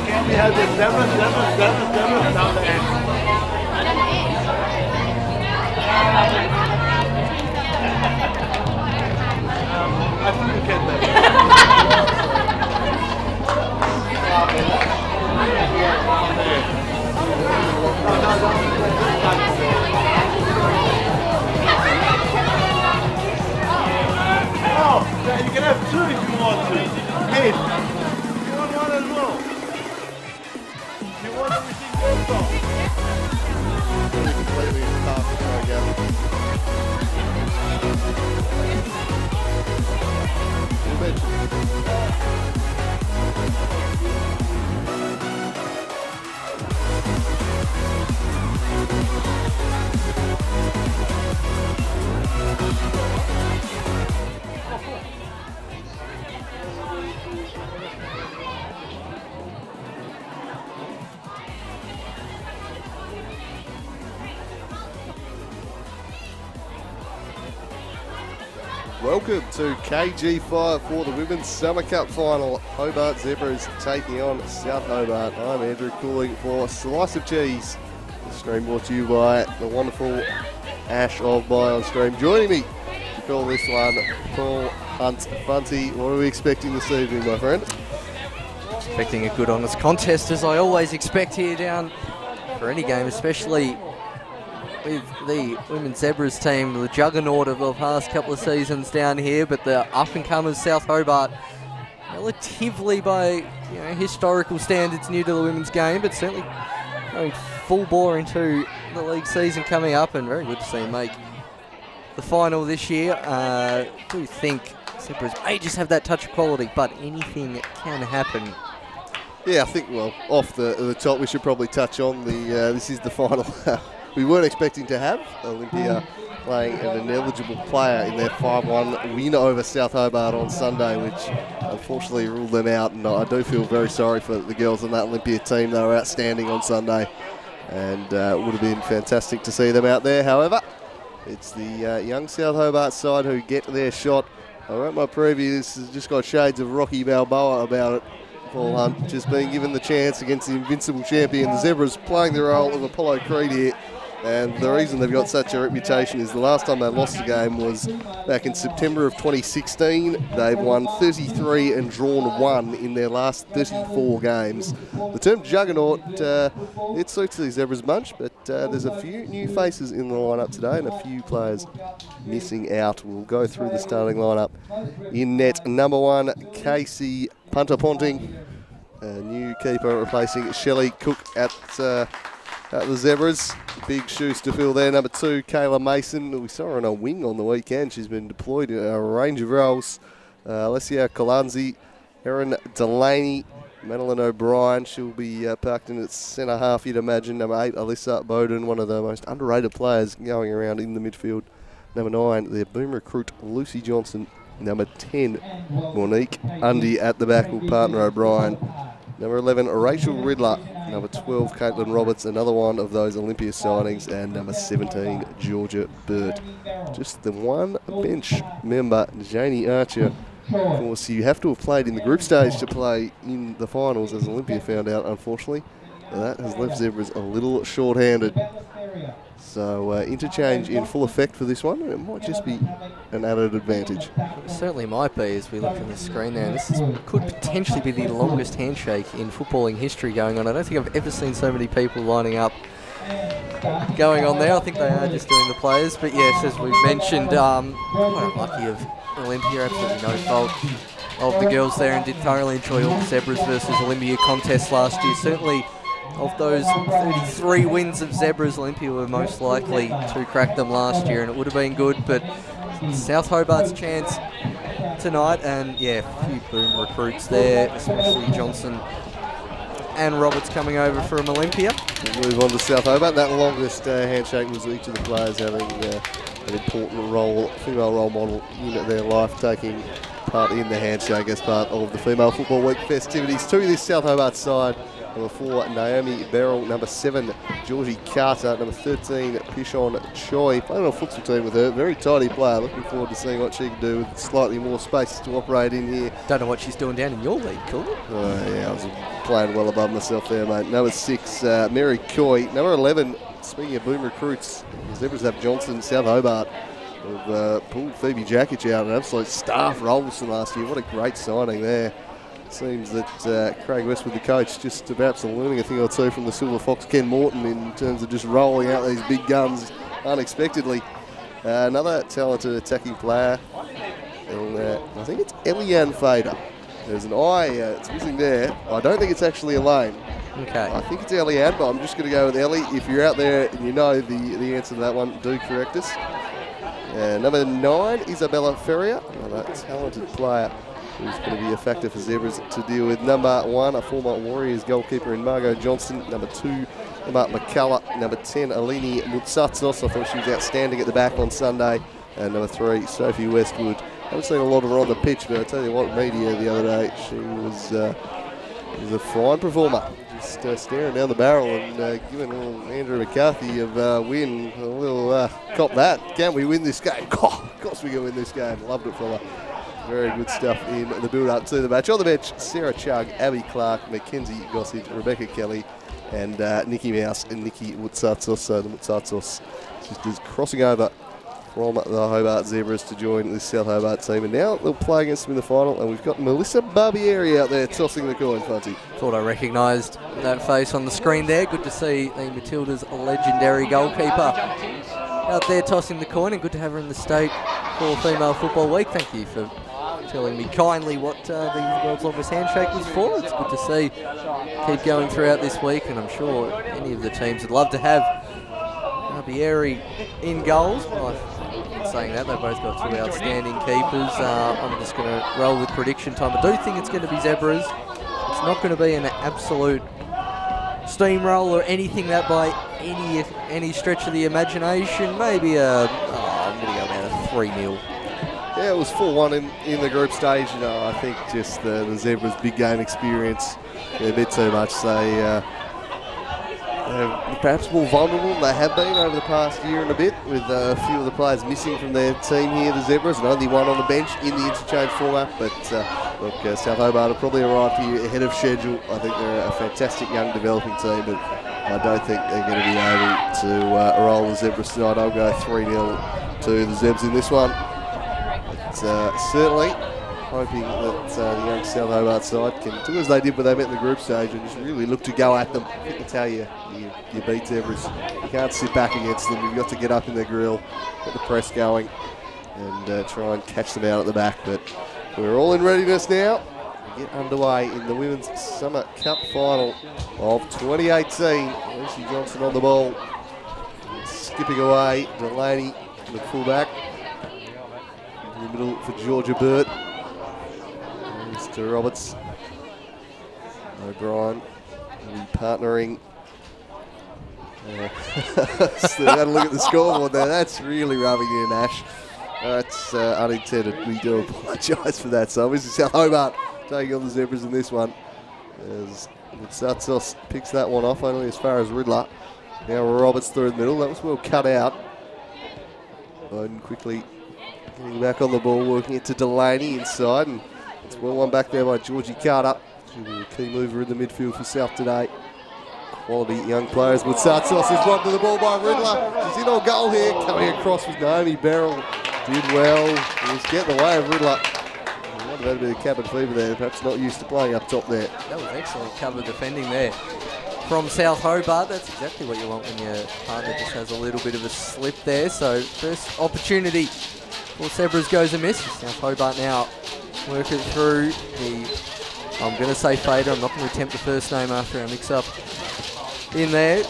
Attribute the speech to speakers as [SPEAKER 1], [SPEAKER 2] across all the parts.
[SPEAKER 1] Can we have the seven down the end?
[SPEAKER 2] Welcome to KG5 for the Women's Summer Cup Final. Hobart Zebras taking on South Hobart. I'm Andrew calling for Slice of Cheese. The stream brought to you by the wonderful Ash of Bion Stream. Joining me to call this one, Paul Hunt Bunty. What are we expecting this evening, my friend?
[SPEAKER 3] Expecting a good honest contest, as I always expect here down for any game, especially with the Women's Zebras team, the juggernaut of the past couple of seasons down here, but the up-and-comers South Hobart, relatively by historical standards new to the women's game, but certainly going full bore into the league season coming up, and very good to see them make the final this year. I do think Zebras may just have that touch of quality, but anything can happen.
[SPEAKER 2] Yeah, I think, well, off the top, we should probably touch on this is the final. We weren't expecting to have Olympia playing an ineligible player in their 5-1 win over South Hobart on Sunday, which unfortunately ruled them out. And I do feel very sorry for the girls on that Olympia team. They were outstanding on Sunday, and it would have been fantastic to see them out there. However, it's the young South Hobart side who get their shot. I wrote my preview. This has just got shades of Rocky Balboa about it. Paul Hunt just being given the chance against the invincible champion. The Zebras playing the role of Apollo Creed here. And the reason they've got such a reputation is the last time they lost a game was back in September of 2016. They've won 33 and drawn 1 in their last 34 games. The term juggernaut, it suits the Zebras bunch, but there's a few new faces in the lineup today and a few players missing out. We'll go through the starting lineup. In net, number 1, Casey Punter-Ponting, a new keeper replacing Shelley Cook at the Zebras. Big shoes to fill there. Number 2, Kayla Mason. We saw her on a wing on the weekend. She's been deployed in a range of roles. Alessia Colanzi, Erin Delaney, Madeline O'Brien. She'll be parked in its centre half, you'd imagine. Number 8, Alyssa Bowden, one of the most underrated players going around in the midfield. Number 9, their boom recruit, Lucy Johnson. Number 10, Monique Undy at the back will partner O'Brien. Number 11, Rachel Riddler. Number 12, Caitlin Roberts, another one of those Olympia signings. And number 17, Georgia Burt. Just the one bench member, Janie Archer. Of course, you have to have played in the group stage to play in the finals, as Olympia found out, unfortunately. That has left Zebras a little short-handed. So interchange in full effect for this one. It might just be an added advantage.
[SPEAKER 3] It certainly might be, as we look at the screen there. This could potentially be the longest handshake in footballing history going on. I don't think I've ever seen so many people lining up going on there. I think they are just doing the players. But yes, as we've mentioned, quite unlucky of Olympia. Absolutely no fault of the girls there, and did thoroughly enjoy all the Zebras versus Olympia contests last year. Certainly, of those 33 wins of Zebras, Olympia were most likely to crack them last year, and it would have been good, but South Hobart's chance tonight, and yeah, a few boom recruits there, especially Johnson and Roberts coming over from Olympia.
[SPEAKER 2] We'll move on to South Hobart. That longest handshake was each of the players having an important role, female role model in their life, taking part in the handshake as part of the Female Football Week festivities. To this South Hobart side, number 4, Naomi Beryl. Number 7, Georgie Carter. Number 13, Pishon Choi. Playing on a futsal team with her. Very tidy player. Looking forward to seeing what she can do with slightly more space to operate in here.
[SPEAKER 3] Don't know what she's doing down in your league, cool?
[SPEAKER 2] Yeah, I was playing well above myself there, mate. Number 6, Mary Coy. Number 11, speaking of boom recruits, the Zebras have Johnson, South Hobart. Have pulled Phoebe Jakic out, an absolute star for Alderson last year. What a great signing there. Seems that Craig Westwood, the coach, just perhaps learning a thing or two from the Silver Fox Ken Morton in terms of just rolling out these big guns unexpectedly. Another talented attacking player, and, I think it's Eliane Fader. There's an I, it's missing there. I don't think it's actually Elaine.
[SPEAKER 3] Okay.
[SPEAKER 2] I think it's Eliane, but I'm just going to go with Ellie. If you're out there and you know the answer to that one, do correct us. Number 9, Isabella Ferrier, another talented player who's going to be a factor for Zebras to deal with. Number 1, a former Warriors goalkeeper in Margot Johnson. Number 2, Emma McCullough. Number 10, Alini Mutsatsos. I thought she was outstanding at the back on Sunday. And number 3, Sophie Westwood. I haven't seen a lot of her on the pitch, but I tell you what, media the other day, she was He's a fine performer. Just staring down the barrel and giving Andrew McCarthy of win a little cop that. Can we win this game? Oh, of course we can win this game. Loved it, fella. Very good stuff in the build-up to the match. On the bench, Sarah Chugg, Abby Clark, Mackenzie Gossage, Rebecca Kelly, and Nikki Mouse and Nikki Wutsatsos. So the Wutsatsos sisters crossing over from the Hobart Zebras to join the South Hobart team. And now they'll play against them in the final. And we've got Melissa Barbieri out there tossing the coin, Fonty.
[SPEAKER 3] Thought I recognised that face on the screen there. Good to see the Matilda's legendary goalkeeper out there tossing the coin, and good to have her in the state for Female Football Week. Thank you for telling me kindly what the world's longest handshake was for. It's good to see. Keep going throughout this week, and I'm sure any of the teams would love to have Barbieri in goals. Well, saying that, they've both got two outstanding keepers. I'm just going to roll with prediction time. I do think it's going to be Zebras. It's not going to be an absolute steamroll or anything that by any stretch of the imagination. Maybe I'm going to go about a 3-0.
[SPEAKER 2] Yeah, it was 4-1 in the group stage. You know, I think just the Zebras' big game experience, a bit too much. They're perhaps more vulnerable than they have been over the past year and a bit, with a few of the players missing from their team here, the Zebras, and only one on the bench in the interchange format. But look, South Hobart have probably arrived here ahead of schedule. I think they're a fantastic young developing team, but I don't think they're going to be able to roll the Zebras tonight. I'll go 3-0 to the Zebs in this one. But certainly hoping that the young South Hobart side can do as they did when they met in the group stage and just really look to go at them. I can tell you beat Zebras. You can't sit back against them. You've got to get up in their grill, get the press going, and try and catch them out at the back. But we're all in readiness now to get underway in the Women's Summer Cup Final of 2018. Lucy Johnson on the ball. Skipping away, Delaney, the fullback. In the middle for Georgia Burt. Mr. Roberts. O'Brien will be partnering. So had a look at the scoreboard there. That's really rubbing in, Ash. That's unintended. We do apologise for that. So obviously South Hobart taking on the Zebras in this one. As Satsos picks that one off, only as far as Riddler. Now Roberts through the middle. That was well cut out. Bowden quickly getting back on the ball, working it to Delaney inside. And it's well one back there by Georgie Carter. She'll be a key mover in the midfield for South today. Quality young players. But Satsos is robbed to the ball by Riddler. She's in on goal here. Coming across with Naomi Beryl. Did well. He was getting away with Riddler. He might have had a bit of cabin fever there. Perhaps not used to playing up top there.
[SPEAKER 3] That was excellent cover defending there from South Hobart. That's exactly what you want when your partner just has a little bit of a slip there. So first opportunity for Zebras goes amiss. South Hobart now work it through the, I'm going to say Fader. I'm not going to attempt the first name after our mix-up in there.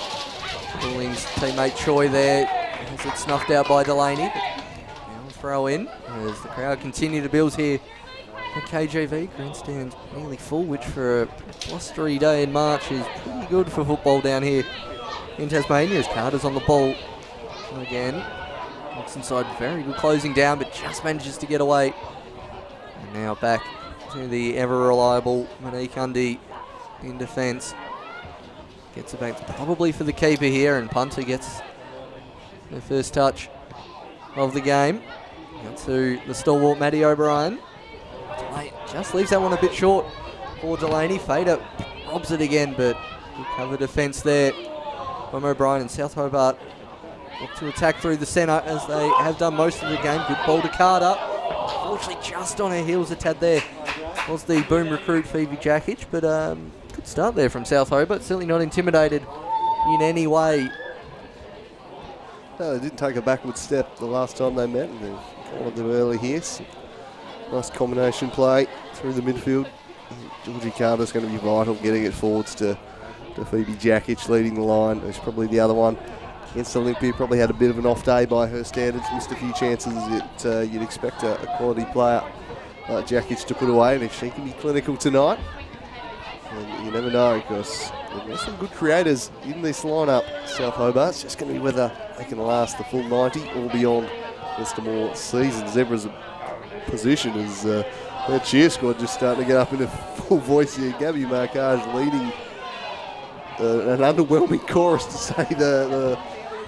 [SPEAKER 3] Bulling's teammate Choi there has it snuffed out by Delaney. Now throw in as the crowd continue to build here at KGV. Grandstand's nearly full, which for a blustery day in March is pretty good for football down here in Tasmania. As Carter's on the ball again. Looks inside, very good closing down, but just manages to get away. And now back to the ever-reliable Monique Undy in defence. Gets it back probably for the keeper here, and punter gets the first touch of the game. Out to the stalwart Maddie O'Brien. Just leaves that one a bit short for Delaney. Fader robs it again, but good cover defence there from O'Brien. And South Hobart look to attack through the centre as they have done most of the game. Good ball to Carter. Unfortunately, just on her heels a tad there was the boom recruit Phoebe Jakic, but good start there from South Hobart. Certainly not intimidated in any way.
[SPEAKER 2] No, they didn't take a backward step the last time they met, and they've followed them early here. So nice combination play through the midfield. Georgie Carter's going to be vital, getting it forwards to Phoebe Jakic, leading the line. There's probably the other one against Olympia. Probably had a bit of an off day by her standards. Missed a few chances that you'd expect a quality player like Jakic to put away. And if she can be clinical tonight, and you never know, because there's some good creators in this lineup. South Hobart's just going to be whether they can last the full 90 or beyond just a more seasoned. Zebras' position is That cheer squad just starting to get up into full voice here. Gabby Marcage leading an underwhelming chorus, to say the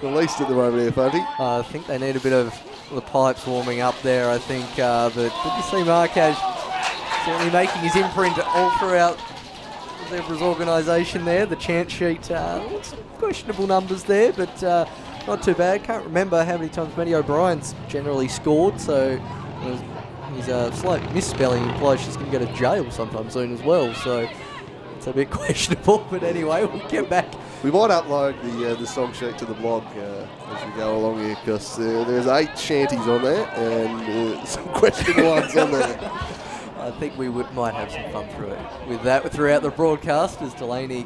[SPEAKER 2] least at the moment here, Fundy.
[SPEAKER 3] I think they need a bit of the pipes warming up there, I think. But good to see Marcage certainly making his imprint all throughout the Zebras organisation there. The chant sheet, some questionable numbers there, but not too bad. Can't remember how many times Matty O'Brien's generally scored, so his slight misspelling implies she's going to go to jail sometime soon as well, so it's a bit questionable. But anyway, we'll get back.
[SPEAKER 2] We might upload the song sheet to the blog as we go along here, because there's 8 shanties on there and some questionable ones on there.
[SPEAKER 3] I think we might have some fun throughout the broadcast, as Delaney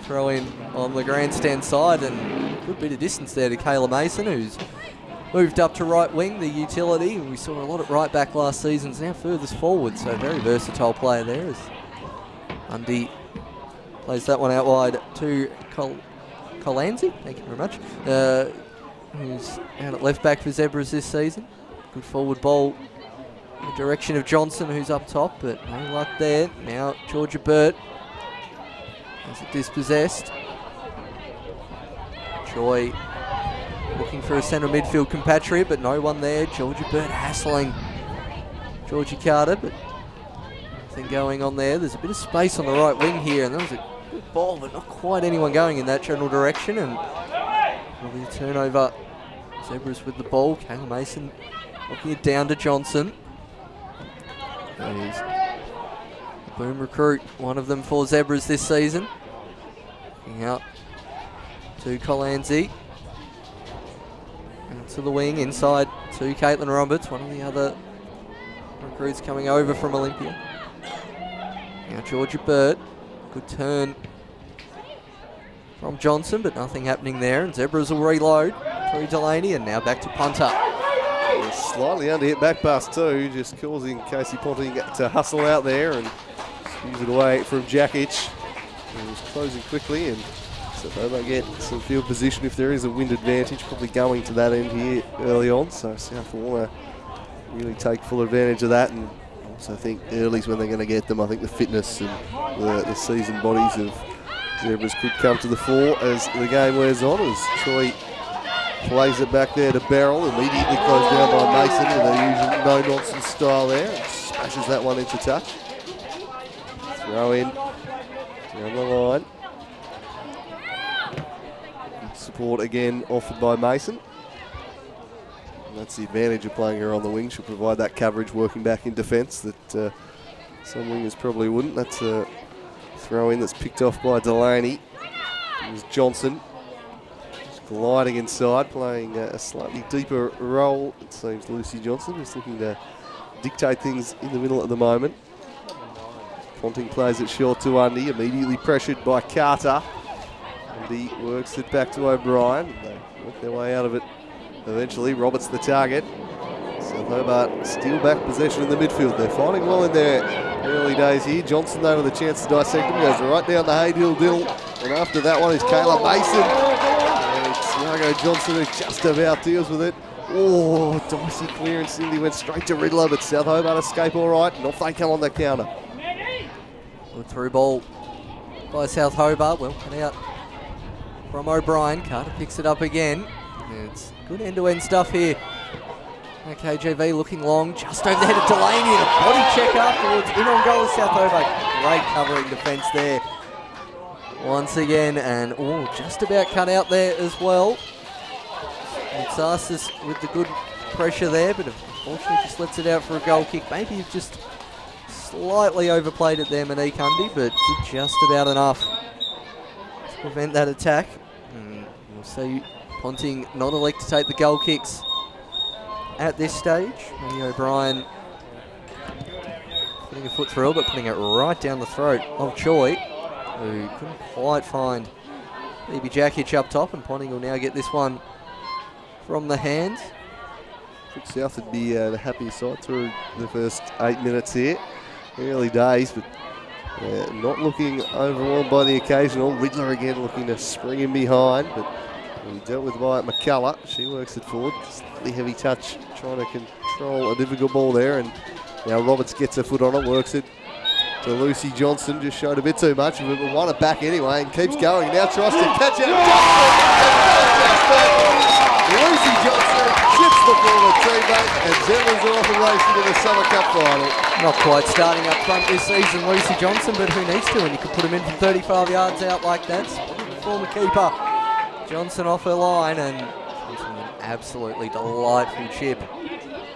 [SPEAKER 3] throw in on the grandstand side, and a good bit of distance there to Kayla Mason, who's moved up to right wing, the utility. We saw a lot at right back last season, now furthest forward, so very versatile player there as Undy plays that one out wide to Colanzi, thank you very much, who's out at left back for Zebras this season. Good forward ball in the direction of Johnson, who's up top, but no luck there. Now Georgia Burt has it dispossessed. Joy looking for a centre midfield compatriot, but no one there. Georgia Burt hassling Georgie Carter, but nothing going on there. There's a bit of space on the right wing here, and that was a good ball, but not quite anyone going in that general direction, and will be a turnover. Zebras with the ball. Kayla Mason looking it down to Johnson. He's a boom recruit, one of them for Zebras this season. Looking out to Colanzi. Out to the wing, inside to Caitlin Roberts, one of the other recruits coming over from Olympia. Now Georgia Burt, good turn from Johnson, but nothing happening there, and Zebras will reload through Delaney, and now back to punter.
[SPEAKER 2] Slightly under hit back pass too, just causing Casey Ponting to hustle out there and use it away from Jakic, who was closing quickly, and so they get some field position if there is a wind advantage, probably going to that end here early on, so South will want to really take full advantage of that, and also think early's when they're going to get them. I think the fitness and the seasoned bodies of Zebras could come to the fore as the game wears on, as Troy plays it back there to Beryl, immediately closed down by Mason with their usual no-nonsense style there, and smashes that one into touch. Throw in down the line. Good support again offered by Mason. And that's the advantage of playing her on the wing. She'll provide that coverage working back in defence that some wingers probably wouldn't. That's a throw in that's picked off by Delaney. Here's Johnson. Gliding inside, playing a slightly deeper role, it seems. Lucy Johnson is looking to dictate things in the middle at the moment. Ponting plays it short to Undy, immediately pressured by Carter. Undy works it back to O'Brien. They work their way out of it eventually. Roberts the target. South Hobart steal back possession in the midfield. They're fighting well in their early days here. Johnson, though, with a chance to dissect him, goes right down the Haydill Dill. And after that one is Kayla Mason. Margo Johnson, who just about deals with it. Oh, dicey clearance. Cindy went straight to Riddler, but South Hobart escape all right, and off they come on the counter.
[SPEAKER 3] Good through ball by South Hobart. Well cut out from O'Brien. Carter picks it up again. It's good end-to-end stuff here. KGV looking long, just over the head of Delaney, and a body check afterwards. In on goal is South Hobart. Great covering defence there once again, and just about cut out there as well. Mutsasas with the good pressure there, but unfortunately just lets it out for a goal kick. Maybe you've just slightly overplayed it there, Monique Undy, but did just about enough to prevent that attack. And we'll see Ponting not elect to take the goal kicks at this stage. Matty O'Brien putting a foot through, but putting it right down the throat of Choi, who couldn't quite find maybe Jakic up top, and Ponting will now get this one from the hands.
[SPEAKER 2] Cook South would be the happiest side through the first 8 minutes here. Early days, but not looking overwhelmed by the occasional. Riddler again looking to spring in behind, but we dealt with by McCullough. She works it forward. Slightly heavy touch, trying to control a difficult ball there, and Now Roberts gets her foot on it, works it to Lucy Johnson. Just showed a bit too much of it, but won it back anyway and keeps going. Now tries to catch it. Lucy Johnson chips the ball at teammate, and Zebras are off and racing to the Summer Cup final.
[SPEAKER 3] Not quite starting up front this season, Lucy Johnson, but who needs to? And you could put him in from 35 yards out like that. Former keeper Johnson off her line, and Johnson an absolutely delightful chip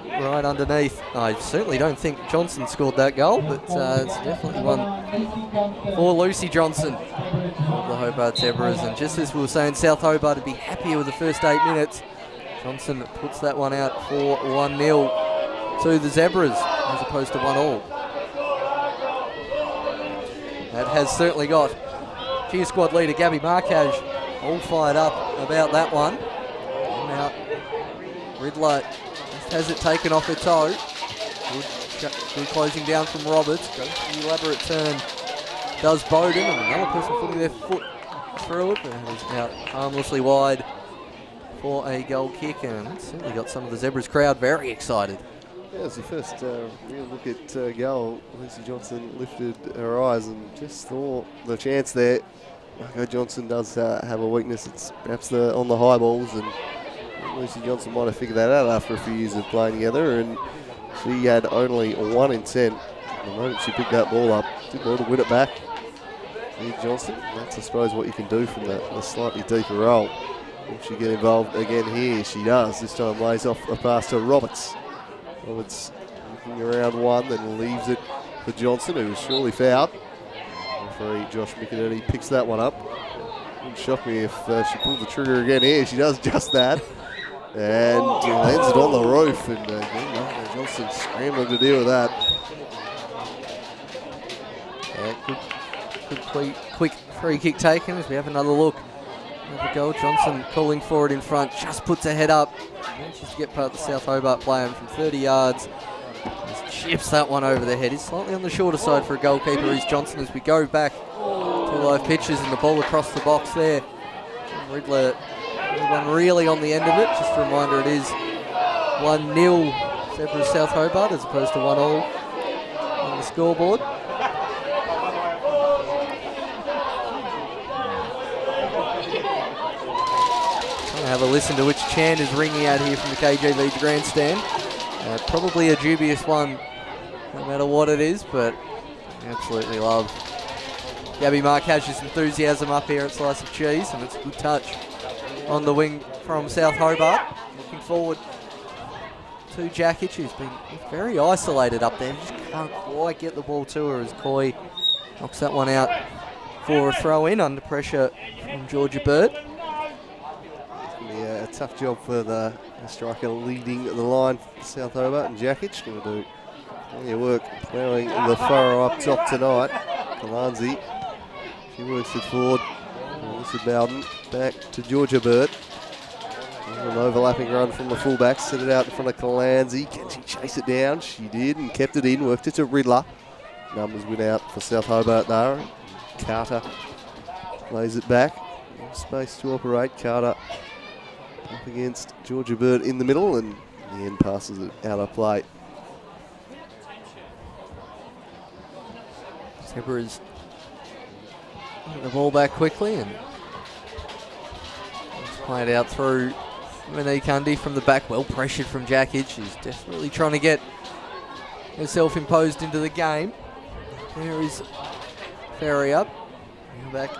[SPEAKER 3] right underneath. I certainly don't think Johnson scored that goal, but it's definitely one for Lucy Johnson of the Hobart Zebras. And just as we were saying, South Hobart would be happier with the first 8 minutes. Johnson puts that one out for 1-0 to the Zebras as opposed to 1-all. That has certainly got Cheer Squad leader Gabby Marquez all fired up about that one. And now Riddler has it taken off her toe. Good closing down from Roberts. Goes for the elaborate turn. Does Bowden, and another person putting their foot through it. But that is out harmlessly wide for a goal kick, and certainly got some of the Zebras crowd very excited.
[SPEAKER 2] Yeah, as the first real look at goal, Lucy Johnson lifted her eyes and just saw the chance there. Marco Johnson does have a weakness. It's perhaps on the high balls, and Lucy Johnson might have figured that out after a few years of playing together, and she had only 1 in 10. The moment she picked that ball up, did well to win it back. Lee Johnson, that's I suppose what you can do from the slightly deeper role. Will she get involved again here? She does. This time lays off a pass to Roberts. Roberts looking around one, then leaves it for Johnson, who was surely fouled. Referee Josh McInerney picks that one up. Wouldn't shock me if she pulled the trigger again here. She does just that. And lands it on the roof. And again, Johnson scrambling to deal with that.
[SPEAKER 3] Good quick free kick taken as we have another look at the goal. Johnson calling for it in front, just puts her head up. Manages to get past the South Hobart player from 30 yards. Just chips that one over the head. He's slightly on the shorter side for a goalkeeper, is Johnson, as we go back to live pitches and the ball across the box there. And Riddler, one really on the end of it. Just a reminder, it is 1-0 Zebras South Hobart as opposed to 1-all on the scoreboard. Have a listen to which chant is ringing out here from the KGV grandstand. Probably a dubious one, no matter what it is, but absolutely love Gabby Marquez's enthusiasm up here at Slice of Cheese, and it's a good touch on the wing from South Hobart. Looking forward to Jackich, who's been very isolated up there. Just can't quite get the ball to her as Coy knocks that one out for a throw in under pressure from Georgia Bird.
[SPEAKER 2] A tough job for the striker leading the line for South Hobart, and Jackich going to do plenty of work ploughing the furrow up top tonight. Kalanzi, she works it forward. Alyssa Bowden back to Georgia Bird. An overlapping run from the fullback, set it out in front of Kalanzi. Can she chase it down? She did and kept it in, worked it to Riddler. Numbers went out for South Hobart there. Carter lays it back. Space to operate. Carter up against Georgia Bird in the middle, and in the end passes it out of play.
[SPEAKER 3] Zebras the ball back quickly and play it out through Monique Undy from the back. Well pressured from Jackich. She's desperately trying to get herself imposed into the game. There is Ferry up. Back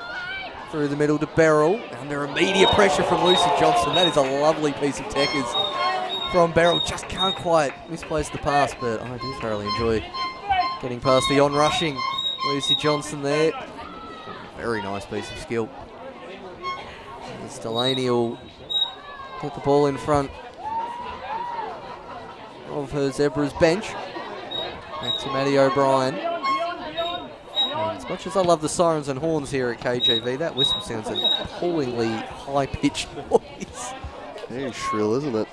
[SPEAKER 3] through the middle to Beryl, under immediate pressure from Lucy Johnson. That is a lovely piece of techers from Beryl. Just can't quite misplace the pass, but I do thoroughly enjoy getting past the on-rushing Lucy Johnson there. Very nice piece of skill. As Delaney will put the ball in front of her Zebras bench. Back to Maddie O'Brien. As much as I love the sirens and horns here at KGV, that whistle sounds an appallingly high-pitched noise.
[SPEAKER 2] Very shrill, isn't it?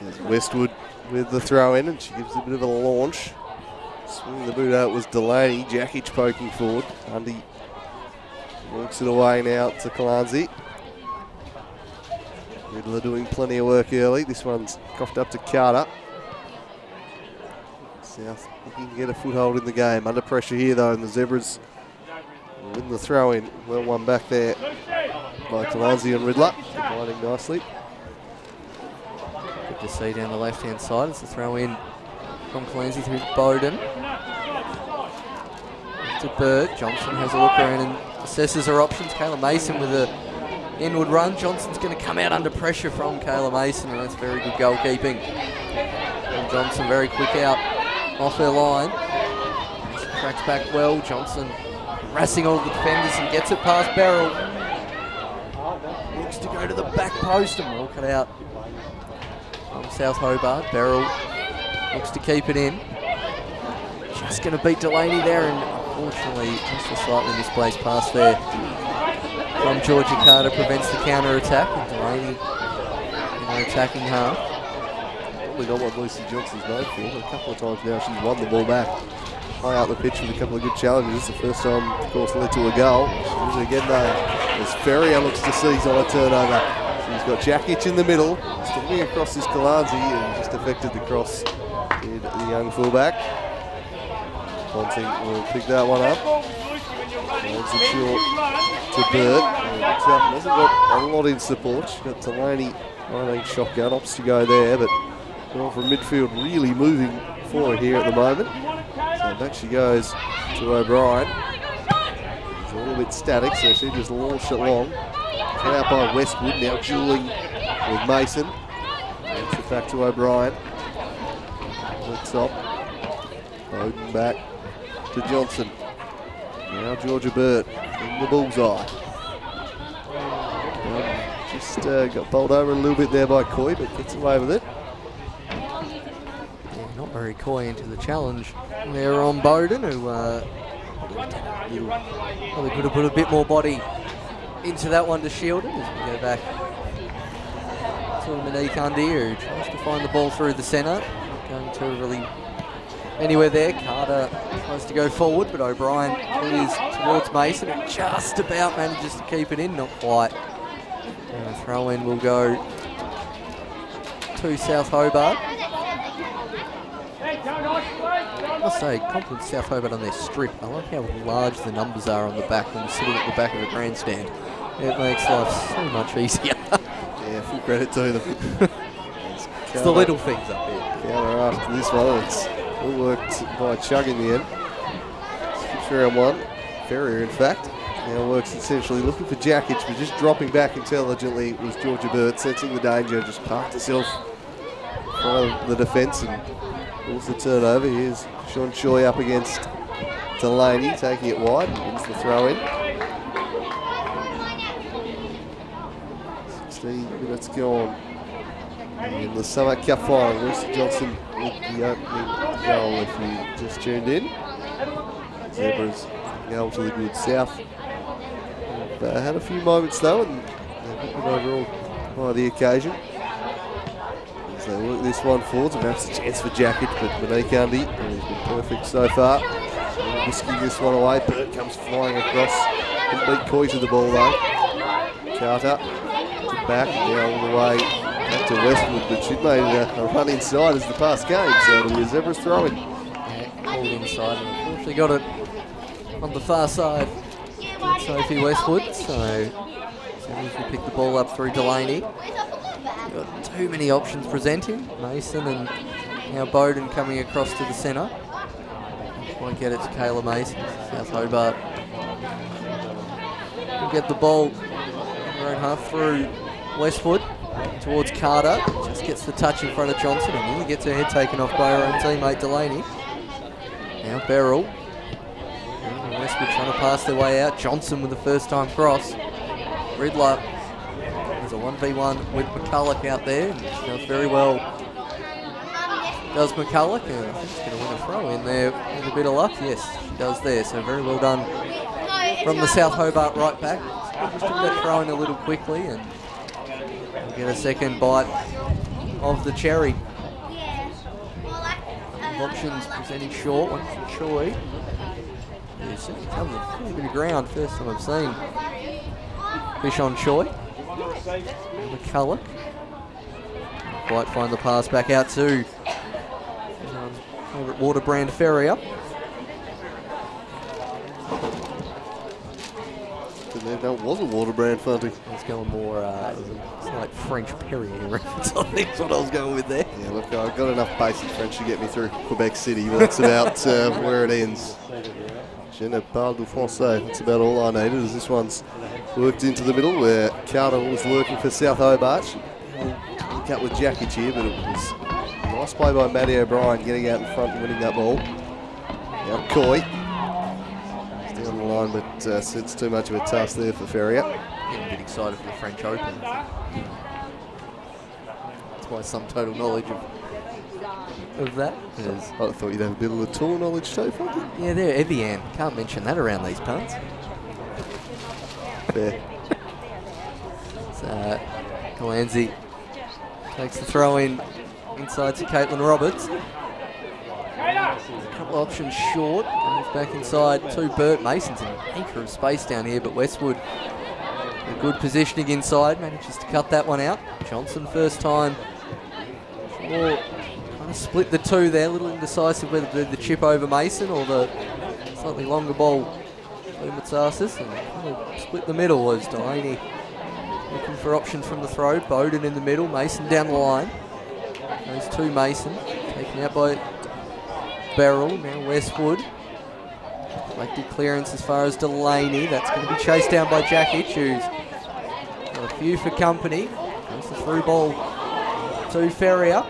[SPEAKER 2] There's Westwood with the throw in, and she gives a bit of a launch. Swinging the boot out was Delaney. Jackich poking forward. Undy works it away now to Kalanzi. Riddler doing plenty of work early. This one's coughed up to Carter. South looking to get a foothold in the game. Under pressure here though, and the Zebras win the throw in. Well one back there by Talanzi and Riddler, combining nicely.
[SPEAKER 3] Good to see down the left-hand side. It's a throw in from Clancy through Bowden. To Bird. Johnson has a look around and assesses her options. Kayla Mason with a inward run. Johnson's going to come out under pressure from Kayla Mason, and that's very good goalkeeping. And Johnson very quick out off her line. She tracks back well. Johnson harassing all the defenders and gets it past Beryl. Looks to go to the back post and walk it out from South Hobart. Beryl looks to keep it in. Just going to beat Delaney there, and unfortunately just a slightly misplaced pass there from Georgia Carter prevents the counter-attack, and Delaney in the attacking half.
[SPEAKER 2] Probably not what Lucy Johnson's known for. A couple of times now she's won the ball back high out the pitch with a couple of good challenges. The first time, of course, led to a goal. She's again though, as Ferrier looks to seize on a turnover. She's got Jakic in the middle, stepping across this Kalanzi, and just affected the cross with the young fullback. Ponting will pick that one up. Holds it short to Bird. Hasn't got a lot in support. She's got Delaney running shotgun, opts to go there, but well from midfield really moving forward here at the moment. So back she goes to O'Brien. She's a little bit static, so she just launched it long. Cut out by Westwood, now dueling with Mason. Gets it back to O'Brien. Looks top. Bowden back to Johnson. Now Georgia Bird in the bullseye. Just got bowled over a little bit there by Coy, but gets away with it.
[SPEAKER 3] Yeah, not very coy into the challenge there on Bowden, who probably could have put a bit more body into that one to shield it as we go back to Monique Undeer, who tries to find the ball through the centre. Not going to really anywhere there. Carter tries to go forward, but O'Brien clears towards Mason and just about manages to keep it in, not quite. And a throw in will go to South Hobart. I must say, compliment South Hobart on their strip. I like how large the numbers are on the back when you're sitting at the back of a grandstand. It makes life so much easier.
[SPEAKER 2] Yeah, full credit to them.
[SPEAKER 3] It's the little things up here.
[SPEAKER 2] Counter after this one. It's all worked by Chug in the end. Skips round one. Ferrier, in fact. Now works essentially looking for Jakic, but just dropping back intelligently was Georgia Bird, sensing the danger, just parked herself in front of the defence and pulls the turnover. Here's Sean Choi up against Delaney, taking it wide and wins the throw in. 16 minutes gone in the Summit Cup final. Lucy Johnson with the opening goal if you just tuned in. Zebras go to the good South. Had a few moments though, and they've been overall by the occasion. As they work this one forwards, and perhaps a chance for Jakic, but Monique Undy has been perfect so far. Whisking this one away, Burt comes flying across. Couldn't beat Coy to the ball though. Carter to back, now all the way back to Westwood, but she'd made a run inside as the pass came, so it'll be a Zebras throwing.
[SPEAKER 3] Yeah, called inside and unfortunately got it on the far side. Sophie Westwood, so Zebras will pick the ball up through Delaney. Got too many options presenting. Mason and now Bowden coming across to the centre. Won't get it to Kayla Mason. South Hobart will get the ball around half through Westwood towards Carter. Just gets the touch in front of Johnson and nearly gets her head taken off by her own teammate Delaney. Now Beryl. Westwood trying to pass their way out. Johnson with the first time cross. Riddler. There's a 1v1 with McCulloch out there. And she does very well. Does McCulloch. And I think she's going to win a throw in there with a bit of luck. Yes, she does there. So very well done from the South Hobart right back. Just took that throw in a little quickly and we'll get a second bite of the cherry. Options presenting short. One for Choi. Yeah, certainly covered a fair bit of ground. First time I've seen fish on Choi. McCulloch. Quite find the pass back out to favourite water brand Ferrier.
[SPEAKER 2] That was a water brand, Funty.
[SPEAKER 3] I was going more, it's like French Perrier reference. I think that's what I was going with there.
[SPEAKER 2] Yeah, look, I've got enough basic French to get me through Quebec City, but that's about where it ends. Je ne parle du français. That's about all I needed, as this one's worked into the middle where Carter was lurking for South Hobart. Link up with Jackich here, but it was a nice play by Matty O'Brien getting out in front and winning that ball. Now Coy. He's down the line, but it's too much of a task there for Ferrier.
[SPEAKER 3] Getting a bit excited for the French Open. That's why some total knowledge of that.
[SPEAKER 2] I thought you'd have a bit of the tour knowledge too, Funky.
[SPEAKER 3] Yeah, they're Evian. Can't mention that around these parts.
[SPEAKER 2] Fair.
[SPEAKER 3] So, Galanzi takes the throw in inside to Caitlin Roberts. A couple options short. Goes back inside to Burt. Mason's in an acre of space down here, but Westwood, a good positioning inside, manages to cut that one out. Johnson first time. Sure, kind of split the two there, a little indecisive whether the chip over Mason or the slightly longer ball to Matsarsis, and kind of split the middle was Delaney. Looking for options from the throw. Bowden in the middle, Mason down the line. Goes to Mason, taken out by Beryl, now Westwood. Collected clearance as far as Delaney. That's going to be chased down by Jackich, who's got a few for company. Goes the through ball to Ferrier.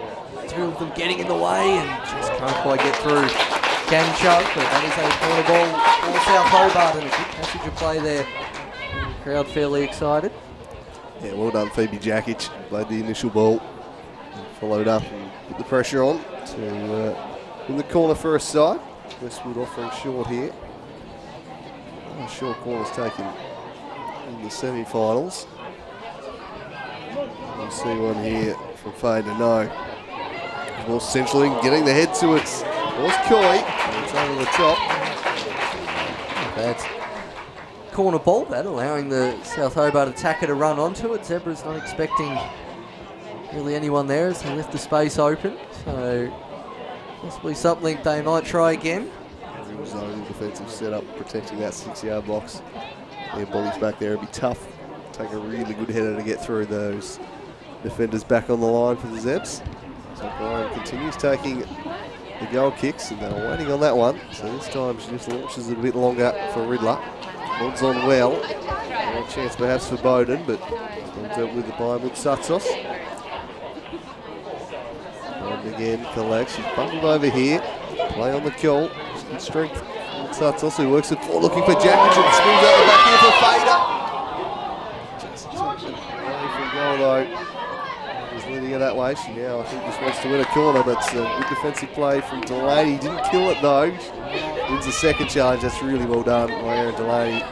[SPEAKER 3] Two of them getting in the way and just can't quite get through. Can choke, but that is a corner ball for South Hobart, and a good passage of play there. The crowd fairly excited.
[SPEAKER 2] Yeah, well done, Phoebe Jackich. Played the initial ball, and followed up and put the pressure on to in the corner for a side. Westwood offering short here. Short corners taken in the semi-finals. We'll see one here from Fader. No. More centrally, getting the head to it was Coy. It's over the top.
[SPEAKER 3] That's corner ball, that allowing the South Hobart attacker to run onto it. Zebra's not expecting really anyone there as they left the space open. So possibly something they might try again.
[SPEAKER 2] Real zone defensive setup, protecting that 6-yard box. Their bodies back there would be tough. Take a really good header to get through those defenders back on the line for the Zebs. So Brian continues taking the goal kicks, and they're waiting on that one. So this time she just launches it a bit longer for Riddler. Nods on well. No chance perhaps for Bowden, but it's dealt with by Mutsatos. Bowden again collects. She's bundled over here. Play on the call. Good strength. Mutsatos, who works at 4, looking for Jackich, and spins out the back here for Fader. Just took it away from goal though. He's leading her that way. She now, I think, just wants to win a corner, but good defensive play from Delaney. Didn't kill it though. Wins the second challenge. That's really well done by Aaron Delaney.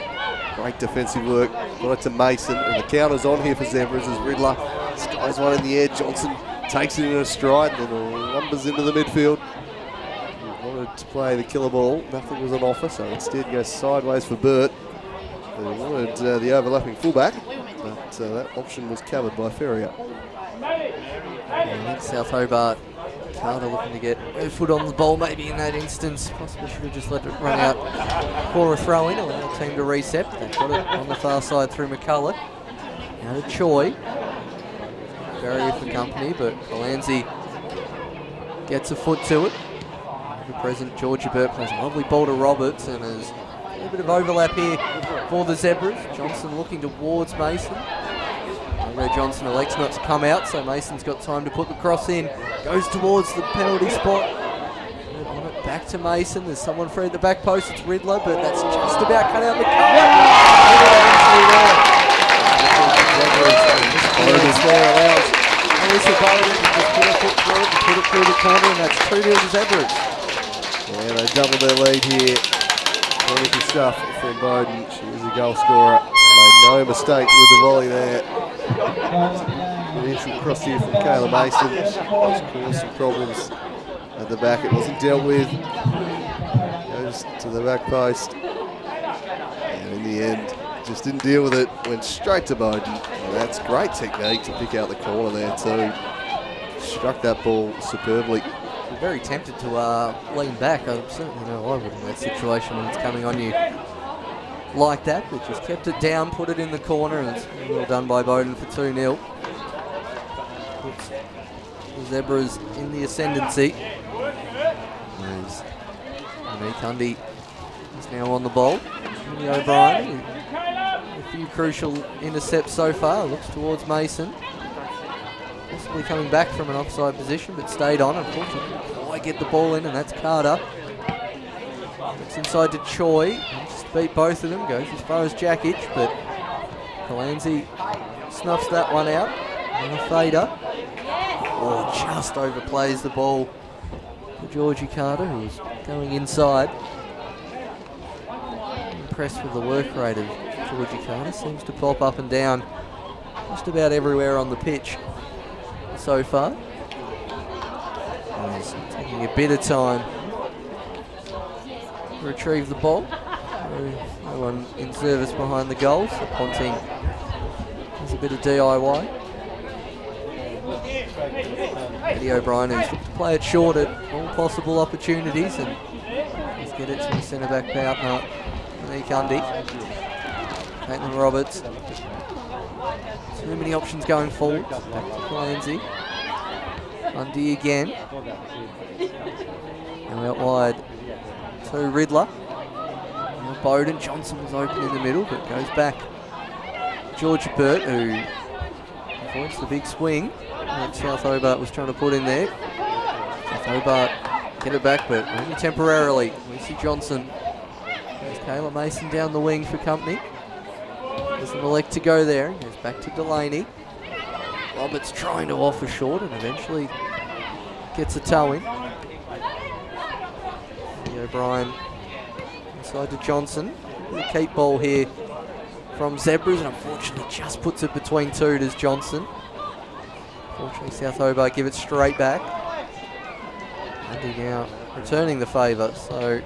[SPEAKER 2] Great defensive work. Got it to Mason, and the counter's on here for Zebras as Riddler skies one in the air. Johnson takes it in a stride, then lumbers into the midfield. He wanted to play the killer ball. Nothing was on offer, so instead goes sideways for Burt. He wanted the overlapping fullback, but that option was covered by Ferrier.
[SPEAKER 3] Yeah, South Hobart, Carter looking to get her foot on the ball maybe in that instance. Possibly should have just let it run out for a throw in, allow the team to reset. They've got it on the far side through McCullough. Now to Choi. Barrier for company, but Galanzi gets a foot to it. The present Georgia Burt plays a lovely ball to Roberts, and there's a little bit of overlap here for the Zebras. Johnson looking towards Mason. Ray Johnson elects not to come out, so Mason's got time to put the cross in. Goes towards the penalty spot. On it, back to Mason. There's someone free at the back post. It's Riddler, but that's just about cut out the cover. Allows Alyssa Bowden to just put her foot through it and put it through the corner, and that's 2-0 to Zebras.
[SPEAKER 2] Yeah, they double their lead here. Wonderful stuff from Bowden. She is a goal scorer. Made no mistake with the volley there. Initial cross here from Kayla Mason. It's caused some problems at the back. It wasn't dealt with. Goes to the back post. And in the end, just didn't deal with it. Went straight to Bowden. And that's great technique to pick out the corner there too. Struck that ball superbly.
[SPEAKER 3] You're very tempted to lean back. I certainly know I would in that situation when it's coming on you like that, but just kept it down, put it in the corner, and it's well done by Bowden for 2-0. Puts the Zebras in the ascendancy. Hundy is now on the ball. O'Brien, a few crucial intercepts so far, looks towards Mason. Possibly coming back from an offside position, but stayed on. Unfortunately, I get the ball in, and that's Carter. Looks inside to Choi. Just beat both of them. Goes as far as Jackic, but Kalanzi snuffs that one out. And a fader. Oh, just overplays the ball for Georgie Carter, who's going inside. Impressed with the work rate of Georgie Carter. Seems to pop up and down just about everywhere on the pitch so far. He's taking a bit of time to retrieve the ball. No one in service behind the goal, so Ponting has a bit of DIY. Eddie O'Brien who's looked to play it short at all possible opportunities, and let's get it to the centre back partner, Kundy. Caitlin Roberts. Too many options going forward. Back to Kalanzi. Undy again. Now out wide to Riddler. Now Bowden. Johnson was open in the middle, but goes back. Georgia Burt, who avoids the big swing that South Hobart was trying to put in there. South Hobart get it back, but only temporarily. Lucy Johnson. There's Kayla Mason down the wing for company. Doesn't elect to go there. Goes back to Delaney. Roberts trying to offer short and eventually gets a toe in. O'Brien inside to Johnson. The keep ball here from Zebras, and unfortunately just puts it between two. Does Johnson. Unfortunately South Hobart give it straight back. Andy now returning the favour, so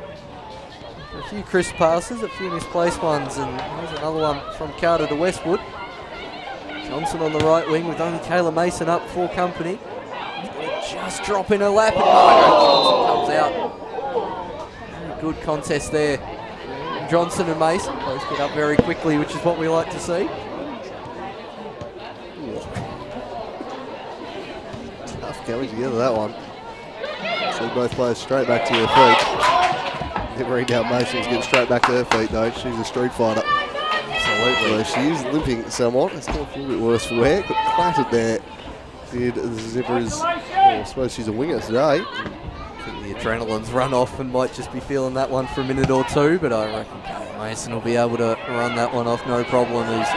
[SPEAKER 3] a few crisp passes, a few misplaced ones, and there's another one from Carter to Westwood. Johnson on the right wing with only Kayla Mason up for company. Just drop in her lap, and Johnson comes out. Very good contest there. Johnson and Mason both get up very quickly, which is what we like to see.
[SPEAKER 2] Tough going together, that one. So both players straight back to their feet. Every doubt Mason's getting straight back to her feet though. She's a street fighter. Absolutely. So she is limping somewhat. It's still a little bit worse for wear. Got clattered there. Did the Zebras. Well, I suppose she's a winger today.
[SPEAKER 3] I think the adrenaline's run off and might just be feeling that one for a minute or two, but I reckon Mason will be able to run that one off no problem as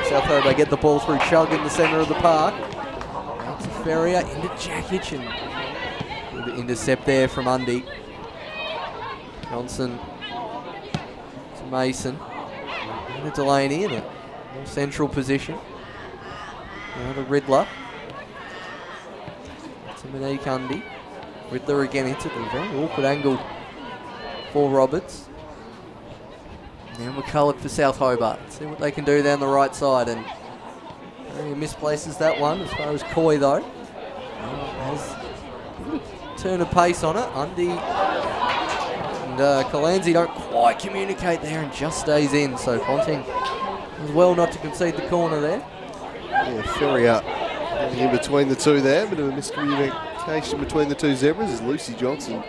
[SPEAKER 3] South Hobart get the ball through Chug in the centre of the park. Out to Ferrier, into Jackic, and good intercept there from Undy. Johnson to Mason. And to Delaney in a more central position. Now to Riddler. To Monique Undy. Riddler again into the very awkward angle for Roberts. Now McCulloch for South Hobart. See what they can do down the right side, and he misplaces that one as far as Coy though. Has turn of pace on it. Undy and Kalanzi don't quite communicate there and just stays in, so Ponting as well not to concede the corner there.
[SPEAKER 2] Yeah, Ferrier in between the two there. Bit of a miscommunication between the two Zebras as Lucy Johnson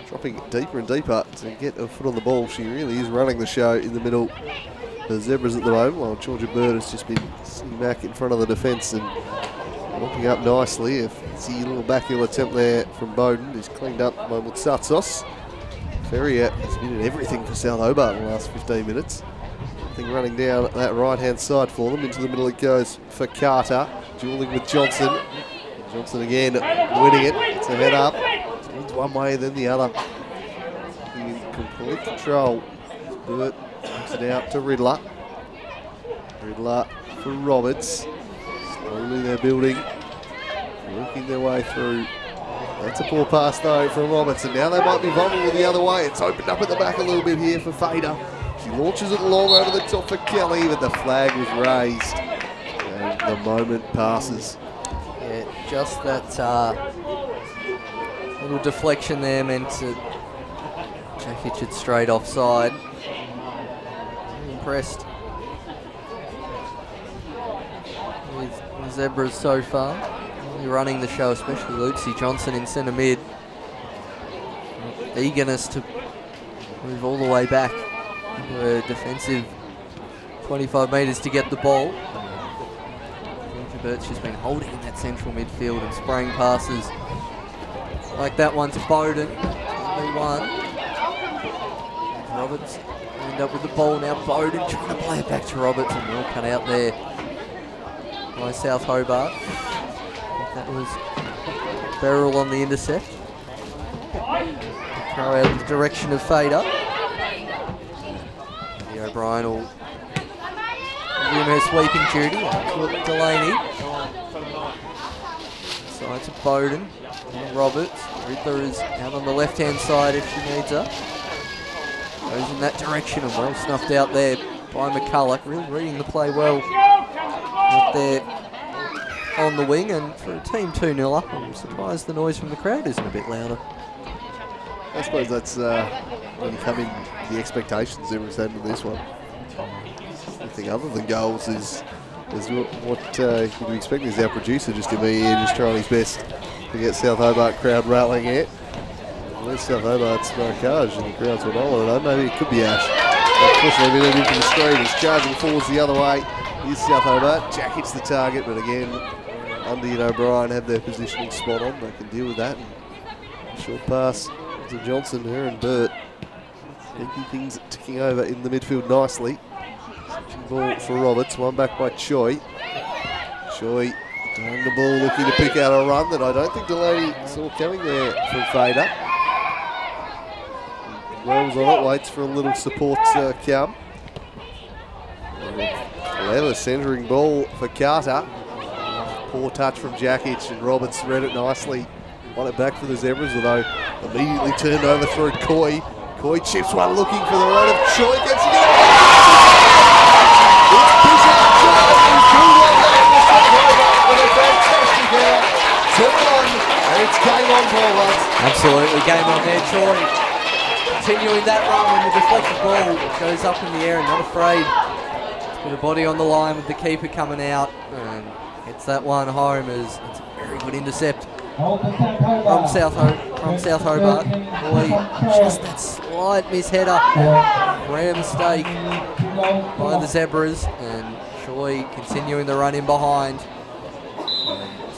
[SPEAKER 2] dropping deeper and deeper to get her foot on the ball. She really is running the show in the middle of the Zebras at the moment, while Georgia Bird has just been sitting back in front of the defence and mopping up nicely. A fancy little backheel attempt there from Bowden, who's cleaned up by Mutsatsos. Ferrier has been in everything for South Hobart in the last 15 minutes. Nothing running down that right-hand side for them. Into the middle it goes for Carter, dueling with Johnson. Johnson again winning it. It's a head up. It's one way, then the other. In complete control. Burt takes it out to Riddler. Riddler for Roberts. Slowly they're building. Working their way through. That's a poor pass though from Roberts, and now they might be vulnerable the other way. It's opened up at the back a little bit here for Fader. She launches it long over the top for Kelly, but the flag was raised. And the moment passes.
[SPEAKER 3] Yeah, just that Little deflection there meant to Jakic it straight offside. Impressed with the Zebras so far. Really running the show, especially Lucy Johnson in centre mid. Eagerness to move all the way back into a defensive 25 metres to get the ball. Bert's just been holding in that central midfield and spraying passes like that one to Bowden. 3-1. Roberts end up with the ball now. Bowden trying to play it back to Roberts, and well cut out there by South Hobart. I think that was Beryl on the intercept. Throw out in the direction of Fader. O'Brien will resume her sweeping duty. Delaney. Side to Bowden. And Roberts. Riddler is out on the left-hand side if she needs her. Goes in that direction and well snuffed out there by McCulloch. Really reading the play well out there on the wing. And for a team 2-0 up, I'm surprised the noise from the crowd isn't a bit louder.
[SPEAKER 2] I suppose that's when you come in, the expectations everyone's had with this one. Anything other than goals is what you'd expect is our producer just to be here, just trying his best to get South Hobart crowd rallying it. Where's South Hobart's markage and the crowd's what I want to know. Maybe it could be Ash. Unfortunately, we into the screen. He's charging forwards the other way. Here's South Hobart. Jack hits the target, but again, Undy and O'Brien have their positioning spot on. They can deal with that. And short pass to Johnson, her and Burt. Keeping things ticking over in the midfield nicely. Switching ball for Roberts. One back by Choi. Choi throwing the ball, looking to pick out a run that I don't think Delaney saw coming there from Fader. Wells on it, waits for a little support to come. Clever centering ball for Carter. Poor touch from Jakic, and Roberts read it nicely. Won it back for the Zebras, although immediately turned over through Coy. Coy chips one, looking for the run of Choi. Gets it. It's Bishop Choi who's doing well there in the second with a fantastic out. 2-1, and it's game on ball once.
[SPEAKER 3] Absolutely game on there, Choi. Continuing that run when the deflected ball goes up in the air and not afraid to put a body on the line with the keeper coming out and gets that one home as it's a very good intercept from South Hobart. Boy, just that slight misheader. Rare mistake by the Zebras, and Choi continuing the run in behind.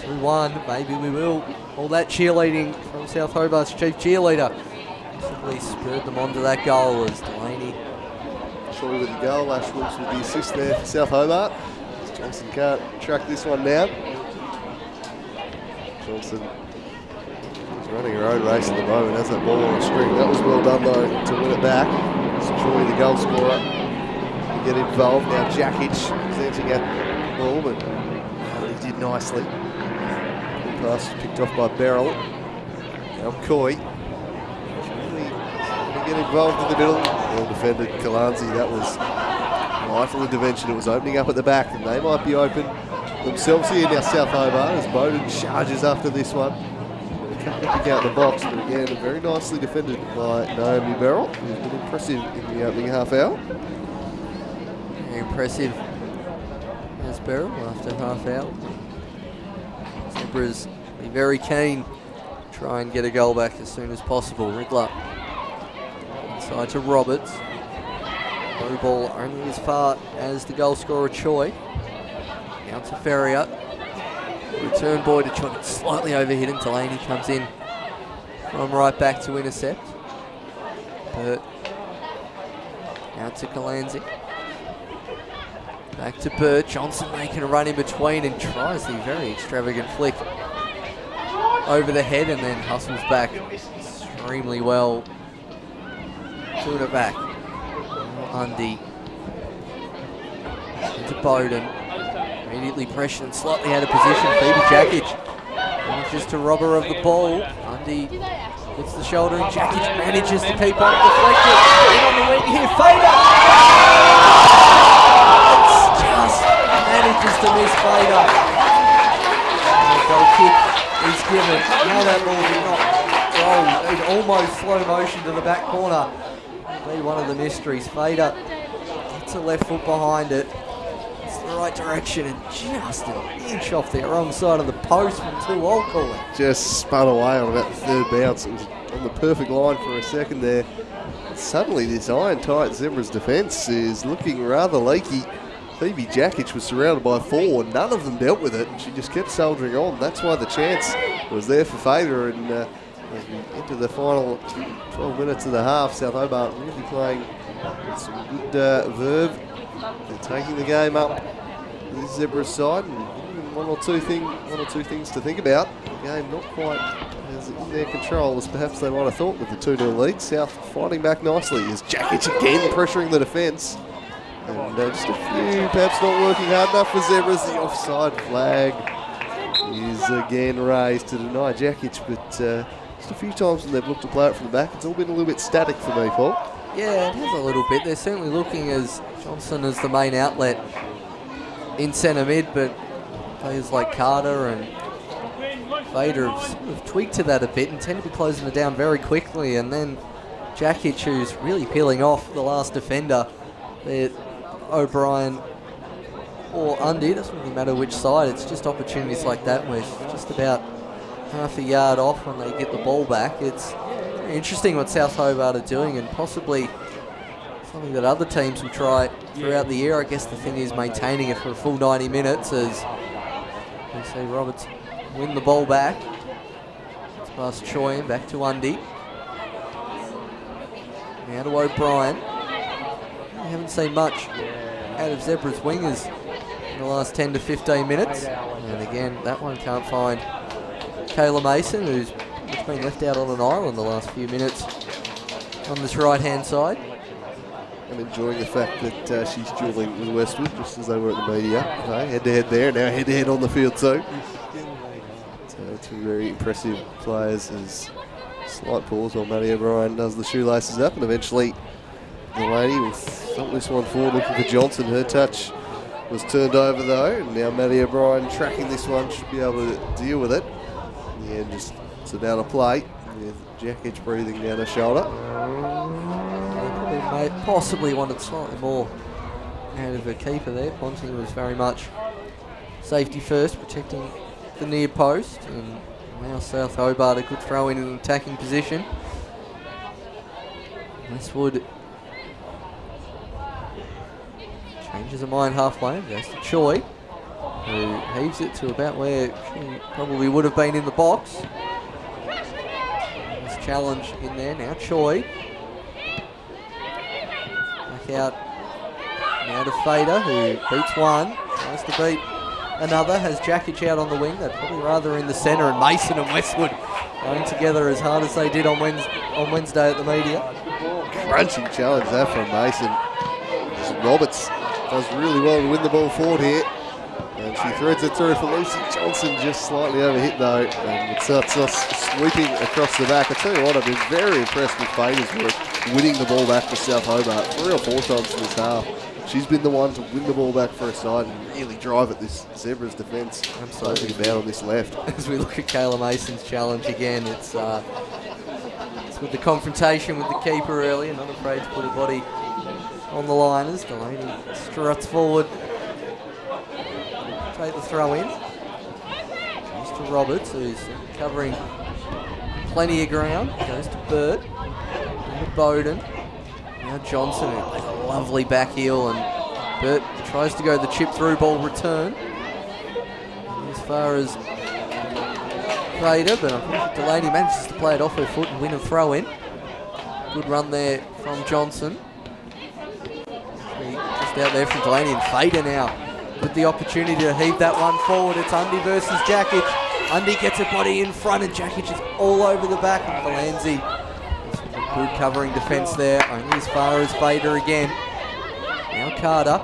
[SPEAKER 3] 2-1, maybe we will. All that cheerleading from South Hobart's chief cheerleader simply spurred them onto that goal as Delaney.
[SPEAKER 2] Choi with the goal, Ash Wilkes with the assist there for South Hobart. Johnson can't track this one down. Johnson is running her own race at the moment, has that ball on a string. That was well done though to win it back. It's Choi, the goal scorer, to get involved. Now Jakic presenting at the ball, but he did nicely. The pass was picked off by Beryl. Now Coy. Get involved in the middle. Well defended Kalanzi. That was rifle intervention. It was opening up at the back, and they might be open themselves here now. South Hobart as Bowden charges after this one. Can't pick out the box, but again, very nicely defended by Naomi Beryl, who's been impressive in the opening half hour.
[SPEAKER 3] Very impressive as Beryl after half hour. Zebras be very keen to try and get a goal back as soon as possible. Riddler inside to Roberts. Low ball only as far as the goal scorer Choi. Now to Ferrier. Return boy to try to slightly overhit him. Delaney comes in from right back to intercept. Burt out to Kalanzi. Back to Burt. Johnson making a run in between and tries the very extravagant flick over the head and then hustles back extremely well. Doing it back. Undy into Bowden. Immediately pressured and slightly out of position. Phoebe Jakic manages to rob her of the ball. Undy puts the shoulder and Jakic manages to keep on deflected. In on the wing here, Fader! Just manages to miss Fader. And the goal kick is given. Now that ball did not roll in almost slow motion to the back corner. Be one of the mysteries. Fader gets a left foot behind it. It's the right direction and just an inch off the wrong side of the post from 2 I'll call it.
[SPEAKER 2] Just spun away on about the third bounce. It was on the perfect line for a second there. And suddenly this iron-tight Zebras defence is looking rather leaky. Phoebe Jakic was surrounded by 4. None of them dealt with it, and she just kept soldiering on. That's why the chance was there for Fader. And as we enter the final 12 minutes of the half, South Hobart really playing with some good verve. They're taking the game up to this Zebras side, and one or two things to think about. The game not quite as in their control as perhaps they might have thought with the 2-0 lead. South fighting back nicely as Jakic again pressuring the defence. And just a few perhaps not working hard enough for Zebras. The offside flag is again raised to deny Jakic, but just a few times when they've looked to play it from the back, it's all been a little bit static for me, Paul.
[SPEAKER 3] Yeah, it has a little bit. They're certainly looking as Johnson as the main outlet in centre mid, but players like Carter and Fader have sort of tweaked to that a bit and tend to be closing it down very quickly. And then Jakic, who's really peeling off the last defender, O'Brien or Undy, it doesn't really matter which side. It's just opportunities like that where it's just about half a yard off when they get the ball back. It's very interesting what South Hobart are doing, and possibly something that other teams will try throughout the year. I guess the thing is maintaining it for a full 90 minutes as we see Roberts win the ball back. It's past Choi and back to Undy. Now to O'Brien. We haven't seen much out of Zebras wingers in the last 10 to 15 minutes. And again, that one can't find Kayla Mason, who's been left out on an island the last few minutes on this right-hand side.
[SPEAKER 2] I'm enjoying the fact that she's duelling with Westwood, just as they were at the media. Okay, head-to-head there, now head-to-head on the field too. So two very impressive players. As slight pause while Maddie O'Brien does the shoelaces up, and eventually Delaney will thump this one forward looking for Johnson. Her touch was turned over though, and now Maddie O'Brien tracking this one, should be able to deal with it. In the end, just so down a play with Jakic breathing down her shoulder.
[SPEAKER 3] They possibly wanted slightly more out of the keeper there. Ponting was very much safety first, protecting the near post, and now South Hobart a good throw in an attacking position. Westwood changes her mind halfway, goes to Choi, who heaves it to about where she probably would have been in the box. Nice challenge in there, now Choi. Back out now to Fader, who beats one, tries to beat another, has Jakic out on the wing. They're probably rather in the centre, and Mason and Westwood going together as hard as they did on Wednesday at the media.
[SPEAKER 2] Crunching challenge there from Mason. Roberts does really well to win the ball forward here, and she threads it through for Lucy Johnson, just slightly overhit though, and it starts us sweeping across the back. I tell you what, I've been very impressed with Fader's work winning the ball back for South Hobart 3 or 4 times in this half. She's been the one to win the ball back for her side and really drive at this Zebras defence. Absolutely about on this left.
[SPEAKER 3] As we look at Kayla Mason's challenge again, it's with the confrontation with the keeper earlier, not afraid to put her body on the line as Delaney struts forward. Take the throw in. Goes to Roberts, who's covering plenty of ground. Goes to Burt. And to Bowden. Now Johnson, who plays a lovely back heel, and Burt tries to go the chip through ball return. And as far as Fader, but I think Delaney manages to play it off her foot and win a throw in. Good run there from Johnson. Just out there from Delaney, and Fader now with the opportunity to heave that one forward. It's Undy versus Jakic. Undy gets her body in front, and Jakic is all over the back of Valanzi. Good covering defence there, only as far as Fader again. Now Carter.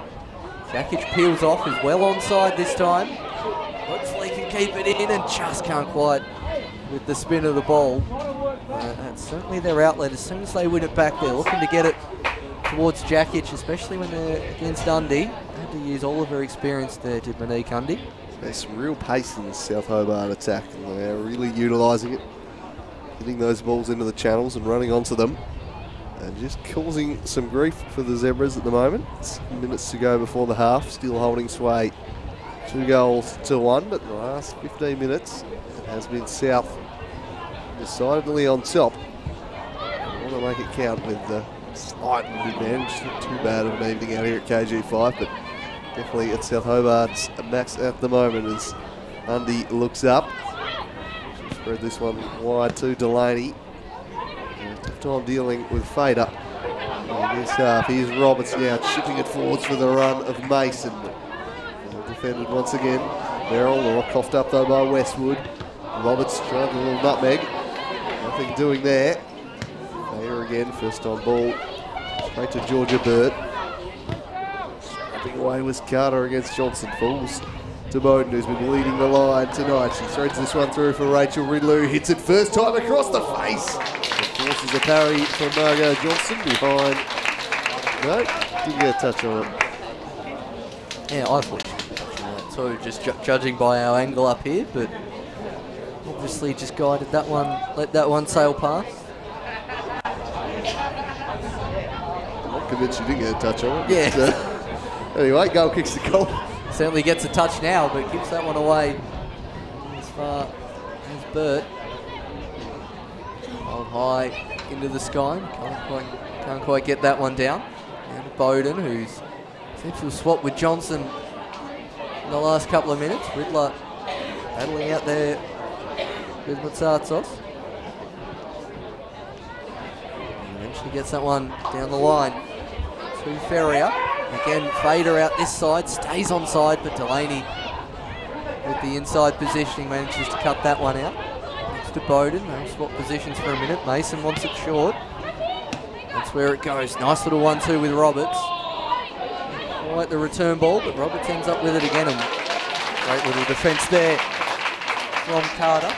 [SPEAKER 3] Jakic peels off, is well onside this time. Hopefully can keep it in, and just can't quite with the spin of the ball. That's certainly their outlet. As soon as they win it back, they're looking to get it towards Jakic, especially when they're against Undy. They had to use all of her experience there, did Monique Undy.
[SPEAKER 2] There's some real pace in the South Hobart attack, and they're really utilising it. hitting those balls into the channels and running onto them. And just causing some grief for the Zebras at the moment. minutes to go before the half, still holding sway. 2 goals to 1, but in the last 15 minutes, it has been South decidedly on top. I want to make it count with the slight advantage. Not too bad of an evening out here at KG5, but definitely at South Hobart's max at the moment as Undy looks up. She'll spread this one wide to Delaney. Tough time dealing with Fader. In this half, here's Roberts now chipping it forwards for the run of Mason. Defended once again. Merrill, the rock coughed up though by Westwood. Roberts trying a little nutmeg. Nothing doing there. Fader again, first on ball. Straight to Georgia Burt. Scrapping away was Carter against Johnson. Falls to Bowden, who's been leading the line tonight. She threads this one through for Rachel Ridley, who hits it first time across the face. Forces a parry from Margot Johnson behind. No, didn't get a touch on it.
[SPEAKER 3] Yeah, I thought sort of just judging by our angle up here, but obviously just guided that one, let that one sail past.
[SPEAKER 2] I'm not convinced you didn't get a touch on it.
[SPEAKER 3] Yeah.
[SPEAKER 2] Anyway, goal kicks the goal.
[SPEAKER 3] Certainly gets a touch now, but gives that one away as far as Burt. Hold high into the sky. Can't quite get that one down. And Bowden, who's essentially swapped with Johnson in the last couple of minutes. Riddler battling out there with Matsatsos. Eventually gets that one down the line to Ferrier. Again, Fader out this side, stays on side, but Delaney with the inside positioning manages to cut that one out. Next to Bowden, they'll swap positions for a minute. Mason wants it short. That's where it goes. Nice little 1-2 with Roberts. Quite the return ball, but Roberts ends up with it again. And great little defence there from Carter.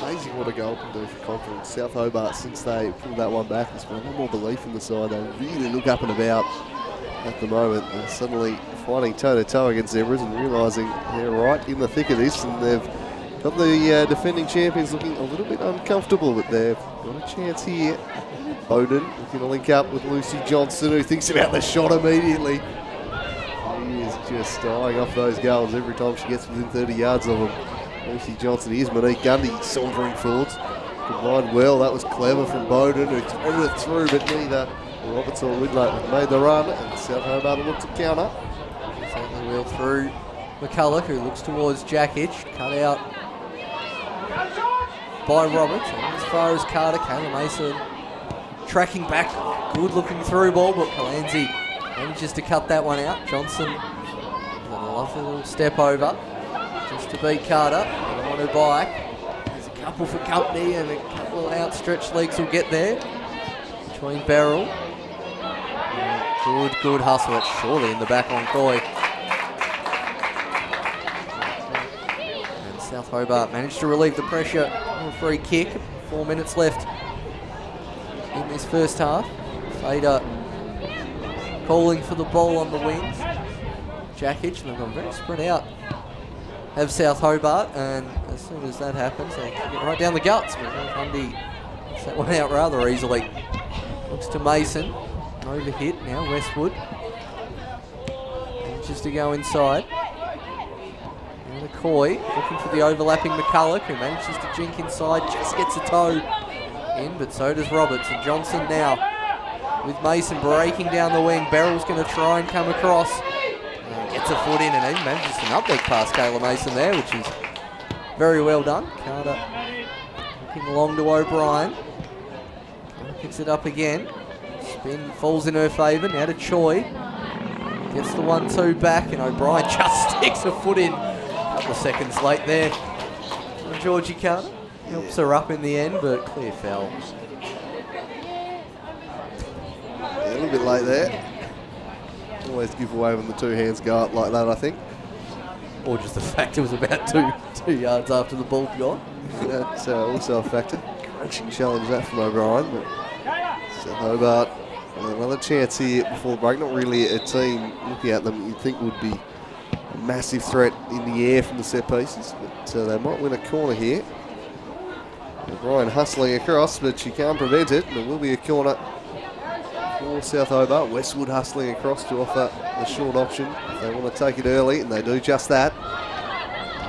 [SPEAKER 2] Amazing what a goal can do for confidence. South Hobart, since they pulled that one back, there's been a lot more belief in the side. They really look up and about at the moment. They're suddenly fighting toe-to-toe against Zebras and realising they're right in the thick of this, and they've got the defending champions looking a little bit uncomfortable, but they've got a chance here. Bowden looking to link up with Lucy Johnson, who thinks about the shot immediately. She is just eyeing off those goals every time she gets within 30 yards of them. Lucy Johnson. Here's Monique Gundy sauntering forwards. Combined well, that was clever from Bowden, who threaded it through, but neither Roberts or Ridley made the run, and South Hobart looked to counter.
[SPEAKER 3] Certainly wheel through McCulloch, who looks towards Jackic, cut out by Roberts. And as far as Carter, Kayla Mason tracking back, good looking through ball, but Kalanzi manages to cut that one out. Johnson with a lovely little step over just to beat Carter. And on her bike, there's a couple for company and a couple of outstretched legs will get there between Beryl. Good hustle. It's surely in the back on Coy. And South Hobart managed to relieve the pressure on a free kick. 4 minutes left in this first half. Fader calling for the ball on the wings. Jackic, they've gone very spread out. Have South Hobart, and as soon as that happens, they get right down the guts. But Bundy gets that one out rather easily. Looks to Mason. Over hit now, Westwood. Manages to go inside. And Coy looking for the overlapping McCulloch, who manages to jink inside, just gets a toe in, but so does Roberts. And Johnson now with Mason breaking down the wing. Beryl's going to try and come across. Gets a foot in and even manages to nutmeg past Kayla Mason there, which is very well done. Carter looking along to O'Brien. Picks it up again. Spin falls in her favour. Now to Choi. Gets the 1-2 back, and O'Brien just sticks a foot in. A couple of seconds late there. Georgie Carter helps her up in the end, but clear foul.
[SPEAKER 2] Yeah, a little bit late there. Always give away when the two hands go up like that, I think.
[SPEAKER 3] Or just the fact it was about two yards after the ball gone.
[SPEAKER 2] That's also a factor. Crunching challenge that from O'Brien, but South Hobart another chance here before the break. Not really a team looking at them you'd think would be a massive threat in the air from the set pieces, but they might win a corner here. O'Brien hustling across, but she can't prevent it. There will be a corner for South Hobart. Westwood hustling across to offer the short option if they want to take it early, and they do just that.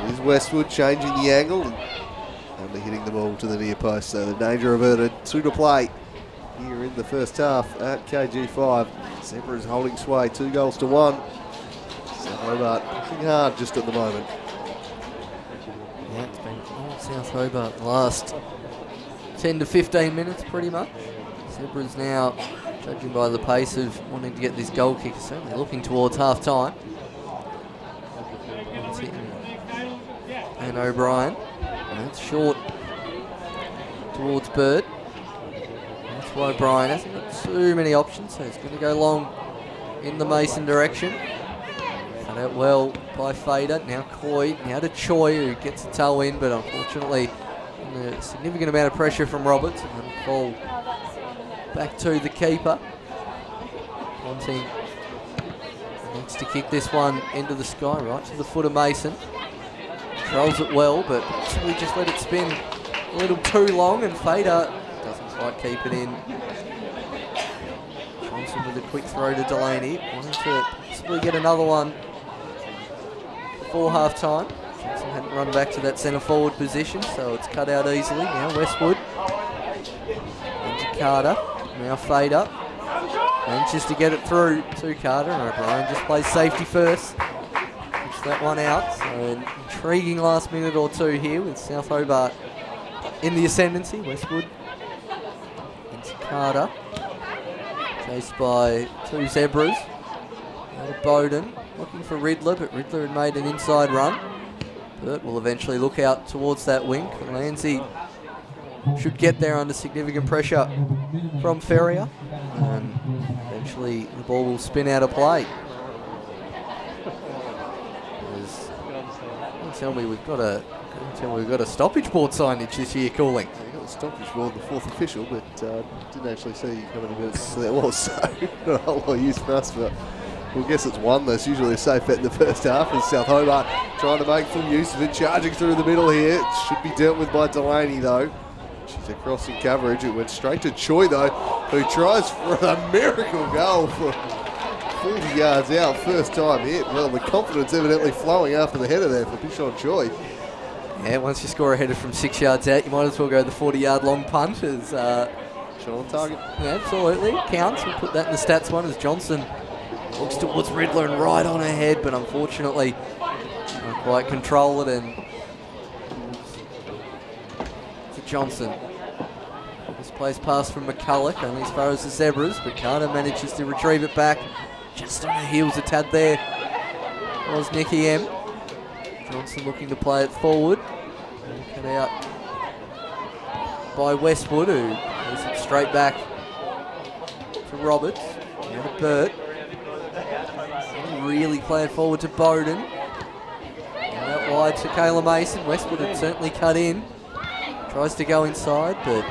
[SPEAKER 2] Here's Westwood changing the angle and only hitting the ball to the near post, so the danger averted. 2 to play here in the first half at KG5. Zebras holding sway, 2 goals to 1. South Hobart pushing hard just at the moment.
[SPEAKER 3] Yeah, it's been all South Hobart the last 10 to 15 minutes pretty much. Zebras now, judging by the pace of wanting to get this goal kick, certainly looking towards half time. And O'Brien, and that's short towards Bird. That's why O'Brien hasn't got too many options, so he's going to go long in the Mason direction. Cut out well by Fader. Now Coy, now to Choi, who gets a toe in, but unfortunately a significant amount of pressure from Roberts, and then fall back to the keeper. Wanting needs to kick this one into the sky, right to the foot of Mason. Controls it well, but we just let it spin a little too long, and Fader doesn't quite keep it in. Johnson with a quick throw to Delaney, wanting to possibly get another one before half time. Johnson hadn't run back to that centre forward position, so it's cut out easily. Now Westwood into Carter, now Fader. Anxious to get it through to Carter, and O'Brien just plays safety first. Puts that one out, so an intriguing last minute or two here with South Hobart in the ascendancy. Westwood into Carter, chased by 2 Zebras. Now to Bowden, looking for Riddler, but Riddler had made an inside run. Burt will eventually look out towards that wing. Lanzi should get there under significant pressure from Ferrier, and eventually the ball will spin out of play. Tell me we've got a stoppage board signage this year calling.
[SPEAKER 2] We got the stoppage board, the 4th official, but didn't actually see how many minutes there was, so not a whole lot of use for us, but we'll guess it's 1. That's usually a safe bet in the first half. As South Hobart trying to make full use of it, charging through the middle here. It should be dealt with by Delaney though. She's across in coverage. It went straight to Choi though, who tries for a miracle goal for 40 yards out, first time hit. Well, the confidence evidently flowing after the header there for Pishon Choi.
[SPEAKER 3] Yeah, once you score a header from 6 yards out, you might as well go the 40-yard long punt as
[SPEAKER 2] shot on target.
[SPEAKER 3] Yeah, absolutely, counts. We'll put that in the stats one as Johnson looks towards Riddler and right on her head, but unfortunately can't quite control it, and to Johnson. This plays pass from McCulloch, only as far as the Zebras, but Carter manages to retrieve it back. Just on her heels a tad there was Nikki M. Johnson looking to play it forward. Cut out by Westwood, who moves it straight back to Roberts. Now to Burt. Really play it forward to Bowden. Now out wide to Kayla Mason. Westwood had certainly cut in. Tries to go inside, but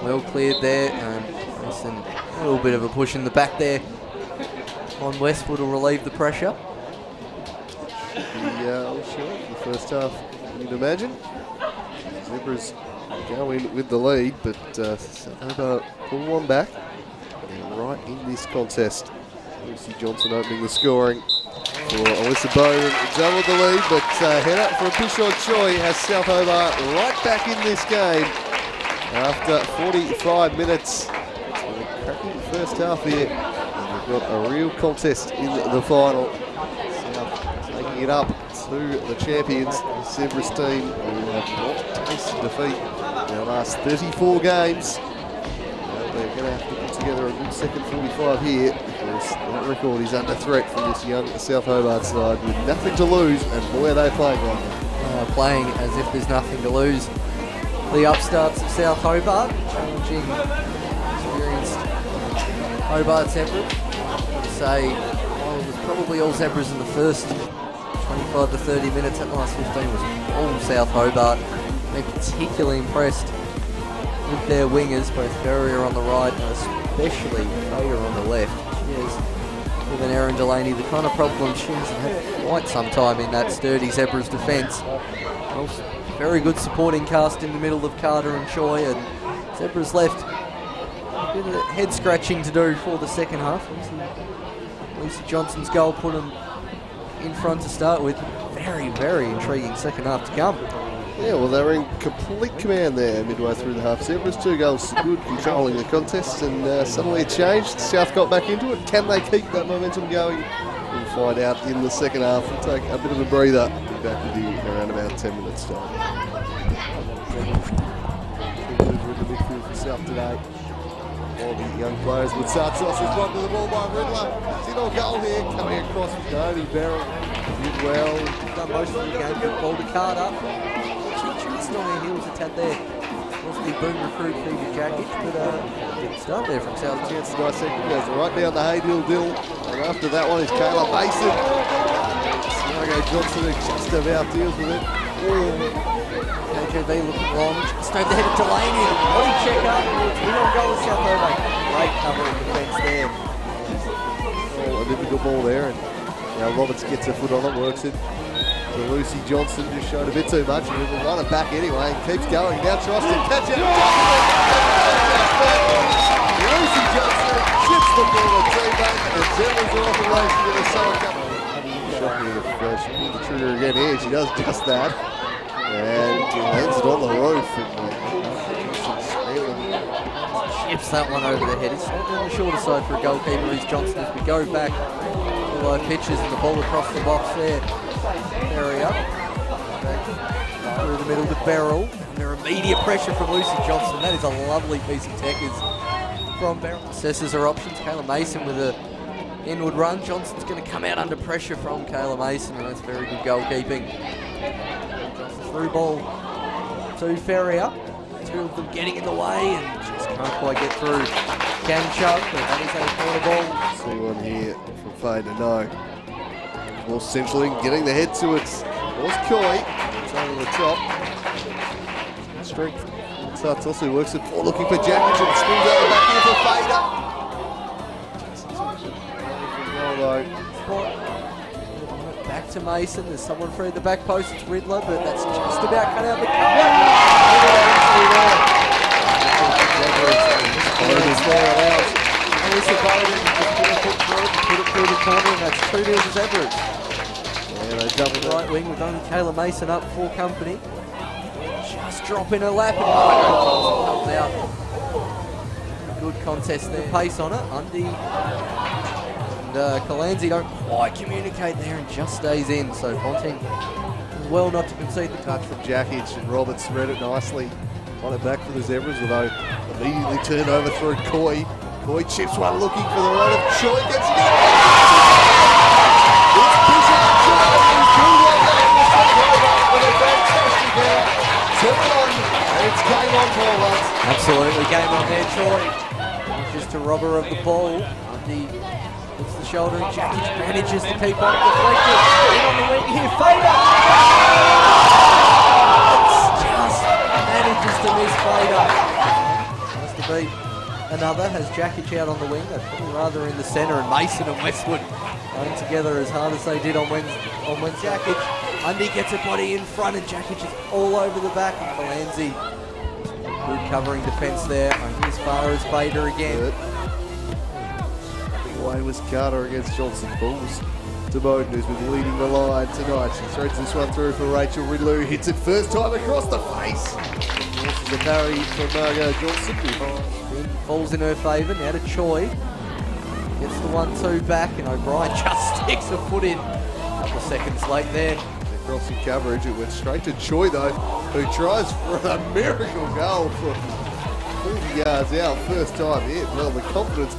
[SPEAKER 3] well cleared there. And Mason, a little bit of a push in the back there on Westwood will relieve the pressure.
[SPEAKER 2] The first half, you'd imagine. Zebras go in with the lead, but South Hobart pull one back. And right in this contest, Lucy Johnson opening the scoring for Alyssa Bowden. Doubled the lead, but head up from Pishon Choi has South Hobart right back in this game after 45 minutes. So a cracking first half here. Got a real contest in the final. South taking it up to the champions, the Zebras team, who have not tasted defeat in their last 34 games. They're going to have to put together a good second 45 here, because that record is under threat from this young South Hobart side with nothing to lose, and boy are they playing right now.
[SPEAKER 3] Playing as if there's nothing to lose. The upstarts of South Hobart, challenging experienced Hobart Zebras. Say, well, it was probably all Zebras in the first 25 to 30 minutes. That last 15 was all South Hobart. They're particularly impressed with their wingers, both Ferrier on the right and especially Fader on the left. She has, with an Erin Delaney, the kind of problem she hasn't had quite some time in that sturdy Zebras defence. Also very good supporting cast in the middle of Carter and Choi, and Zebras left a bit of head scratching to do for the second half. Lucy Johnson's goal put them in front to start with. Very, very intriguing second half to come.
[SPEAKER 2] Yeah, well, they were in complete command there midway through the half. Zebras 2 goals good, controlling the contest, and suddenly it changed. South got back into it. Can they keep that momentum going? We'll find out in the second half. We'll take a bit of a breather. We'll be back with you in around about 10 minutes time. In the midfield for South today. All the young players with Sartos is one to the ball by Riddler. He's in on goal here, coming across with Tony Barrel. Did well.
[SPEAKER 3] Done most of the game. Good ball to Carter. Just on her heels a tad there. Was the boom recruit Phoebe Jacket, but didn't start there from South.
[SPEAKER 2] Chance to dissect. Goes right down the Haydill Dill. And after that one is Kayla Mason. Sligo Johnson just about deals with it.
[SPEAKER 3] KGV looking long. Just over the head of Delaney. Body check up. In on goal with South Hobart. Great covering defence there.
[SPEAKER 2] Oh, a difficult ball there. And now Roberts gets her foot on it, works it. So Lucy Johnson just showed a bit too much. And will run it back anyway and keeps going. Now tries to catch it. Lucy Johnson chips the ball to teammate. And Zebras are off the race with a solid couple. Shocking if she pulled the trigger again here. She does just that. And lands it on the roof.
[SPEAKER 3] Chips that one over the head. It's not on the shorter side for a goalkeeper. He's Johnson as we go back to low pitches and the ball across the box there. Area. Through the middle to Beryl. Under immediate pressure from Lucy Johnson. That is a lovely piece of techers from Beryl. Assesses her options. Kayla Mason with a inward run. Johnson's going to come out under pressure from Kayla Mason, and that's very good goalkeeping. Johnson through ball to Ferrier. Two of them getting in the way and just can't quite get through. Can chuck, but that is a corner ball.
[SPEAKER 2] See one here from Fader, no. More centrally, getting the head to it. Was Coy. It's over the top. Strength. Starts also works it for looking for Jackage and spins out the back here for Fader.
[SPEAKER 3] Back to Mason. There's someone free at the back post. It's Riddler, but that's just about cut out the cover. Melissa Bowden put it through the corner, and that's 2-0 to Zebras.
[SPEAKER 2] Yeah, they doubled it.
[SPEAKER 3] Right wing with only Kayla Mason up for company. Just dropping her lap, and comes out. Good contest there. Pace on it. Undy and Kalanzi don't quite communicate there and just stays in. So Ponting does well not to concede the touch
[SPEAKER 2] from Jackage, and Roberts read it nicely. On it back for the Zebras, although immediately turned over through Coy. Coy chips one looking for the run of Choi. Gets it in. It's Bishop Choi. He's doing well there in the second over with a fantastic game. 7-1, and it's game on for once.
[SPEAKER 3] Absolutely, game on there, Choi. Just a robber of the ball. Undy puts the shoulder and Jackage manages to keep on deflected. In on the wing here, Fader. Manages to miss Fader. Has to be another. Has Jackage out on the wing. They're probably rather in the centre, and Mason and Westwood going together as hard as they did on Wednesday. Jackage. Undy gets a body in front, and Jackage is all over the back. And Kalanzi, good covering defence there. Only as far as Fader again.
[SPEAKER 2] Big away was Carter against Johnson. Balls to Bowden, who's been leading the line tonight. She threads this one through for Rachel Riddler, who hits it first time across the face. This is a parry from Margot Johnson.
[SPEAKER 3] Falls in her favour, now to Choi. Gets the 1-2 back, and O'Brien just sticks a foot in. A couple of seconds late there.
[SPEAKER 2] Crossing coverage, it went straight to Choi though, who tries for a miracle goal from 40 yards out, first time in. Well, the confidence.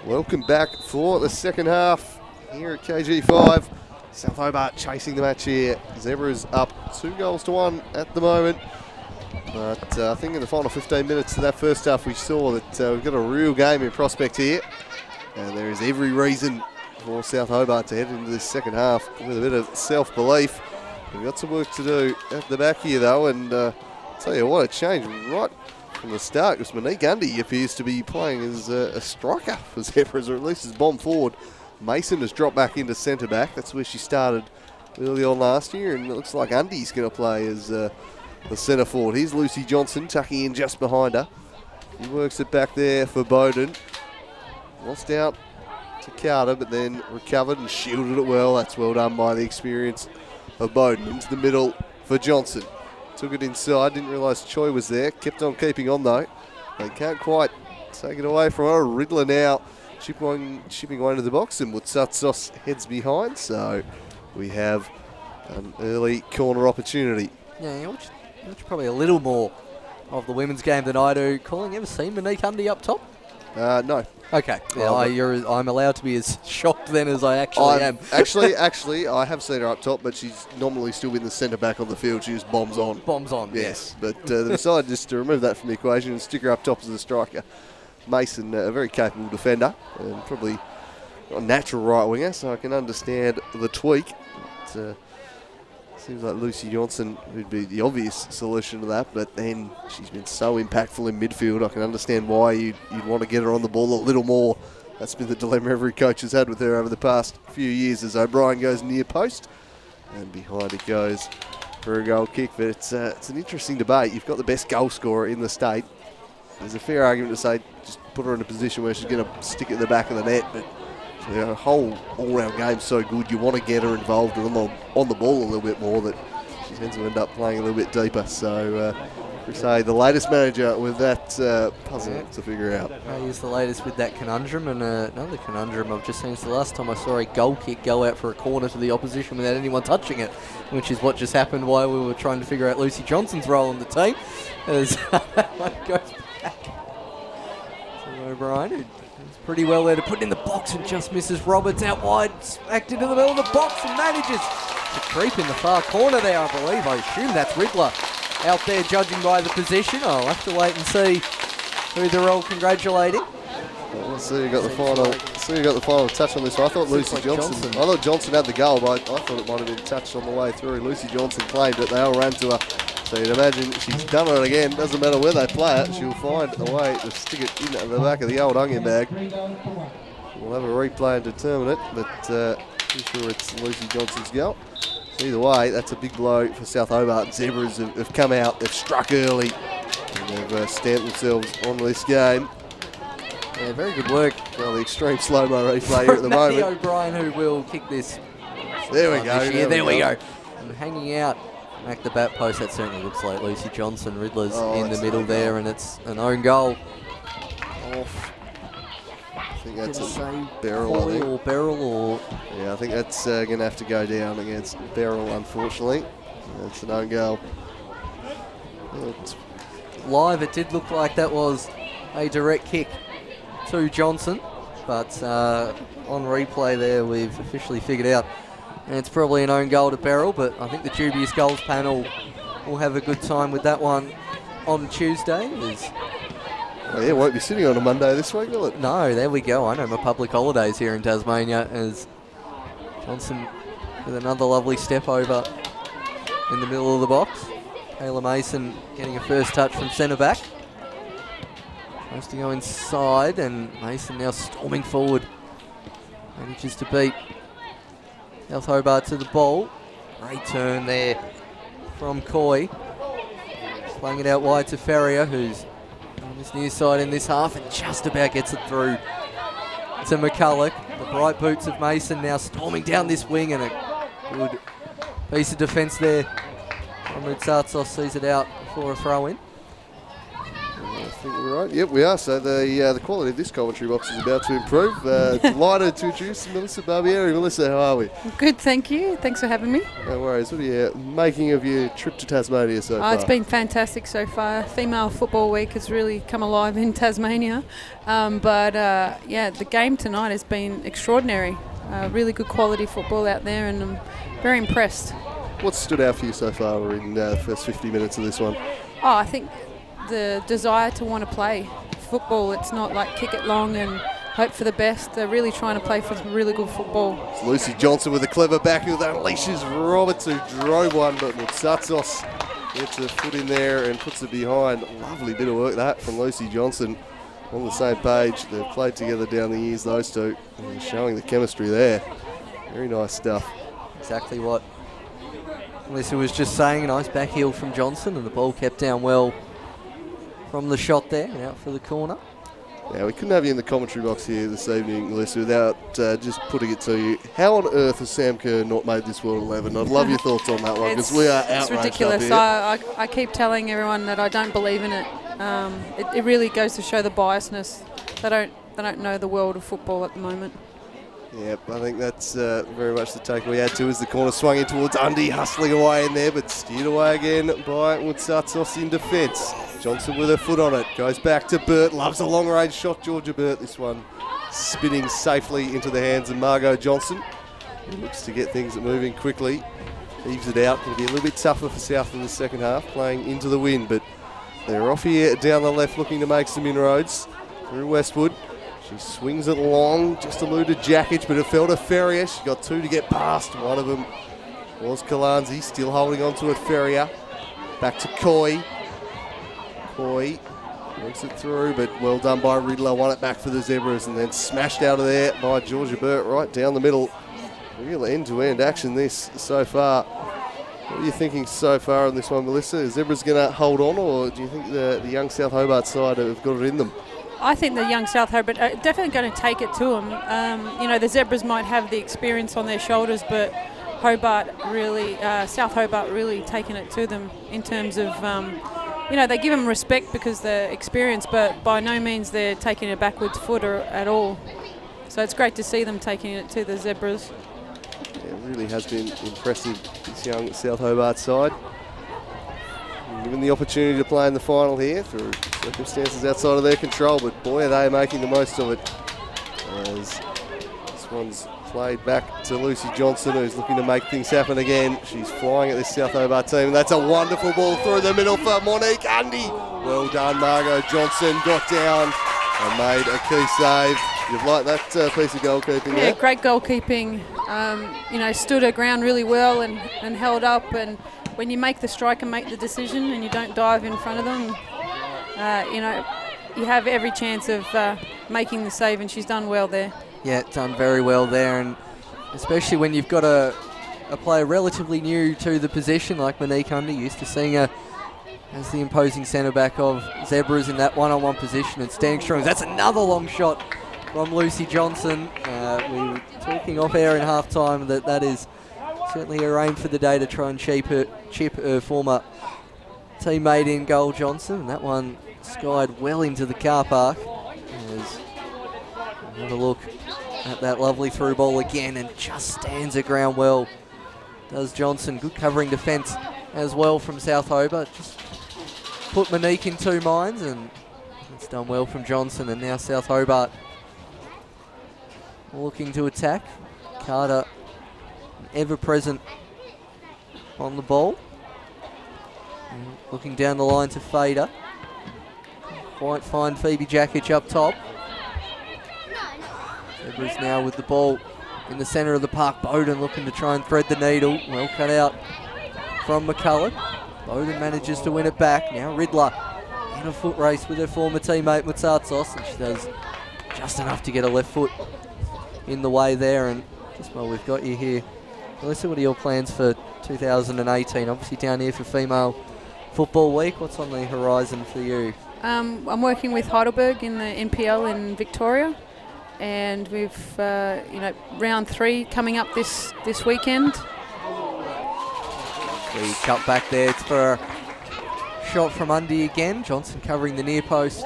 [SPEAKER 2] Welcome back for the second half here at KG5. South Hobart chasing the match here. Zebras up 2-1 at the moment. But I think in the final 15 minutes of that first half, we saw that we've got a real game in prospect here. And there is every reason for South Hobart to head into this second half with a bit of self-belief. We've got some work to do at the back here, though. And I'll tell you what, a change right from the start, because Monique Undy appears to be playing as a striker for Zebras, or at least as bomb forward. Mason has dropped back into centre back. That's where she started early on last year, and it looks like Undy's going to play as the centre forward. Here's Lucy Johnson tucking in just behind her. He works it back there for Bowden. Lost out to Carter, but then recovered and shielded it well. That's well done by the experience of Bowden. Into the middle for Johnson. Took it inside, didn't realise Choi was there. Kept on keeping on though. They can't quite take it away from her. Riddler now shipping one into the box, and Wutsatsos heads behind. So we have an early corner opportunity. Yeah,
[SPEAKER 3] which probably a little more of the women's game than I do. Colin, ever seen Monique Undy up top?
[SPEAKER 2] No.
[SPEAKER 3] Okay. Yeah, I'm allowed to be as shocked then as I actually am.
[SPEAKER 2] actually, I have seen her up top, but she's normally still in the centre back on the field. She just bombs on.
[SPEAKER 3] Bombs on,
[SPEAKER 2] yes. But they decided just to remove that from the equation and stick her up top as a striker. Mason, a very capable defender, and probably not a natural right winger, so I can understand the tweak. Seems like Lucy Johnson would be the obvious solution to that, but then she's been so impactful in midfield. I can understand why you'd want to get her on the ball a little more. That's been the dilemma every coach has had with her over the past few years, as O'Brien goes near post, and behind it goes for a goal kick. But it's an interesting debate. You've got the best goal scorer in the state. There's a fair argument to say just put her in a position where she's going to stick it in the back of the net, but the whole all-round game's so good, you want to get her involved on the ball a little bit more, that she tends to end up playing a little bit deeper. So, we say the latest manager with that puzzle to figure out.
[SPEAKER 3] He's the latest with that conundrum, and another conundrum I've just seen is the last time I saw a goal kick go out for a corner to the opposition without anyone touching it, which is what just happened while we were trying to figure out Lucy Johnson's role in the team. As that one goes back to O'Brien, who pretty well there to put it in the box and just misses Roberts out wide, smacked into the middle of the box and manages to creep in the far corner there, I believe. I assume that's Riddler out there judging by the position. I'll have to wait and see who they're all congratulating.
[SPEAKER 2] Well, so you got the final touch on this. I thought Lucy Johnson. I thought Johnson had the goal, but I thought it might have been touched on the way through. Lucy Johnson claimed it. They all ran to her, So you'd imagine she's done it again. Doesn't matter where they play it, she'll find a way to stick it in the back of the old onion bag. We'll have a replay and determine it, but pretty sure it's Lucy Johnson's goal. So either way, that's a big blow for South Hobart. Zebras have come out, they've struck early, and they've stamped themselves on this game.
[SPEAKER 3] Yeah, very good work.
[SPEAKER 2] Well, the extreme slow-mo replay here at the moment.
[SPEAKER 3] Matthew O'Brien, who will kick this.
[SPEAKER 2] There we go.
[SPEAKER 3] There we go. And hanging out at the bat post, that certainly looks like Lucy Johnson. Riddler's in the middle there, and it's an own goal.
[SPEAKER 2] Off. I think that's a Beryl. Yeah, I think that's going to have to go down against Beryl, unfortunately. That's an own goal.
[SPEAKER 3] Live, it did look like that was a direct kick to Johnson, but on replay there, we've officially figured out, and it's probably an own goal to Beryl, but I think the dubious goals panel will have a good time with that one on Tuesday.
[SPEAKER 2] Oh yeah, won't be sitting on a Monday this week, will it?
[SPEAKER 3] No, there we go. I know my public holidays here in Tasmania, as Johnson with another lovely step over in the middle of the box. Kayla Mason getting a first touch from centre back. Tries to go inside, and Mason now storming forward. Manages to beat South Hobart to the ball. Great turn there from Coy. Playing it out wide to Ferrier, who's on this near side in this half, and just about gets it through to McCulloch. The bright boots of Mason now storming down this wing, and a good piece of defence there. Comrade Sartsos sees it out for a throw-in.
[SPEAKER 2] I think we're right. Yep, we are. So the quality of this commentary box is about to improve. Delighted to introduce Melissa Barbieri. Melissa, how are we?
[SPEAKER 4] Good, thank you. Thanks for having me.
[SPEAKER 2] No worries. What are you making of your trip to Tasmania so far?
[SPEAKER 4] It's been fantastic so far. Female Football Week has really come alive in Tasmania. Yeah, the game tonight has been extraordinary. Really good quality football out there, and I'm very impressed.
[SPEAKER 2] What stood out for you so far in the first 50 minutes of this one?
[SPEAKER 4] Oh, I think the desire to want to play football. It's not like kick it long and hope for the best. They're really trying to play for some really good football.
[SPEAKER 2] It's Lucy Johnson with a clever backheel that unleashes Roberts, who drove one, but Mutsatsos gets a foot in there and puts it behind. Lovely bit of work that from Lucy Johnson. On the same page, they've played together down the years, those two, and showing the chemistry there. Very nice stuff.
[SPEAKER 3] Exactly what Melissa was just saying. A nice back heel from Johnson, and the ball kept down well from the shot there, and out for the corner.
[SPEAKER 2] Now, we couldn't have you in the commentary box here this evening, Melissa, without just putting it to you. How on earth has Sam Kerr not made this World 11? I'd love your thoughts on that one, because we are outraged.
[SPEAKER 4] It's ridiculous. I keep telling everyone that I don't believe in it. It really goes to show the biasness. They don't know the world of football at the moment.
[SPEAKER 2] Yep, I think that's very much the take we had too, as the corner swung in towards Undy, hustling away in there, but steered away again by Mutsatsos in defence. Johnson with her foot on it, goes back to Burt, loves a long-range shot, Georgia Burt, this one spinning safely into the hands of Margot Johnson, who looks to get things moving quickly, heaves it out. It'll be a little bit tougher for South in the second half, playing into the wind, but they're off here down the left looking to make some inroads through Westwood. She swings it long, just eluded Jackage, but it fell to Ferrier. She got two to get past. One of them was Kalanzi, still holding on to it, Ferrier. Back to Coy. Coy works it through, but well done by Riddler. Won it back for the Zebras, and then smashed out of there by Georgia Burt right down the middle. Real end-to-end action this so far. What are you thinking so far on this one, Melissa? Is Zebras going to hold on, or do you think the young South Hobart side have got it in them?
[SPEAKER 4] I think the young South Hobart are definitely going to take it to them. The Zebras might have the experience on their shoulders, but South Hobart really taking it to them in terms of, they give them respect because they're experienced, but by no means they're taking a backwards foot at all. So it's great to see them taking it to the Zebras.
[SPEAKER 2] Yeah, it really has been impressive, this young South Hobart side. Given the opportunity to play in the final here through circumstances outside of their control, but boy, are they making the most of it. As this one's played back to Lucy Johnson, who's looking to make things happen again. She's flying at this South Hobart team, and that's a wonderful ball through the middle for Monique Undy. Well done, Margot Johnson, got down and made a key save. You've liked that piece of goalkeeping there?
[SPEAKER 4] Yeah, great goalkeeping. Stood her ground really well and held up and when you make the strike and make the decision and you don't dive in front of them, you have every chance of making the save, and she's done well there.
[SPEAKER 3] Yeah, done very well there, and especially when you've got a player relatively new to the position like Monique Hunter, used to seeing her as the imposing centre-back of Zebras in that one-on-one position and standing strong. That's another long shot from Lucy Johnson. We were talking off air in half-time that is certainly her aim for the day, to try and chip her former teammate in goal, Johnson. And that one skied well into the car park. Have a look at that lovely through ball again, and just stands her ground well, does Johnson. Good covering defence as well from South Hobart. Just put Monique in two minds, and it's done well from Johnson. And now South Hobart looking to attack. Carter ever present on the ball. And looking down the line to Fader. Quite fine Phoebe Jakic up top. Zebras now with the ball in the centre of the park. Bowden looking to try and thread the needle. Well cut out from McCullough. Bowden manages to win it back. Now Riddler in a foot race with her former teammate Mutsatsos, and she does just enough to get her left foot in the way there. And just while we've got you here, Melissa, what are your plans for 2018? Obviously down here for Female Football Week. What's on the horizon for you?
[SPEAKER 4] I'm working with Heidelberg in the NPL in Victoria, and we've round 3 coming up this weekend.
[SPEAKER 3] We cut back there. It's for a shot from Undy again. Johnson covering the near post.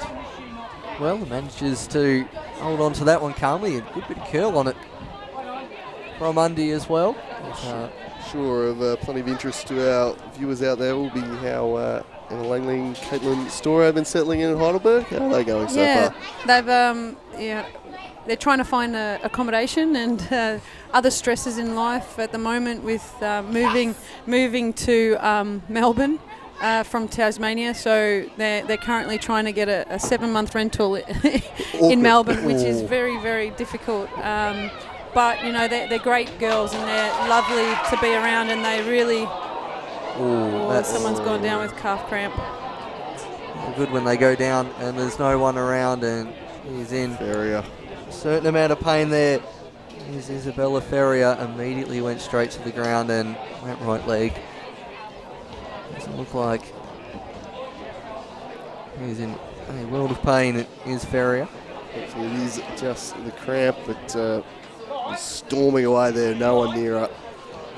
[SPEAKER 3] Well, manages to hold on to that one calmly. A good bit of curl on it from Undy as well.
[SPEAKER 2] Sure, of plenty of interest to our viewers out there will be how Emma Langley and Caitlin Storer have been settling in at Heidelberg. How are they going so far?
[SPEAKER 4] They're trying to find accommodation and other stresses in life at the moment with moving to Melbourne from Tasmania. So they're currently trying to get a 7-month rental in Melbourne, which is very, very difficult. But they're great girls and they're lovely to be around, and they really. Someone's gone down with calf cramp.
[SPEAKER 3] Good when they go down and there's no one around, and he's in. Ferrier. Certain amount of pain there. Here's Isabella Ferrier, immediately went straight to the ground and went right leg. Doesn't look like he's in a world of pain. It is Ferrier.
[SPEAKER 2] It is just the cramp, but storming away there, no one near her.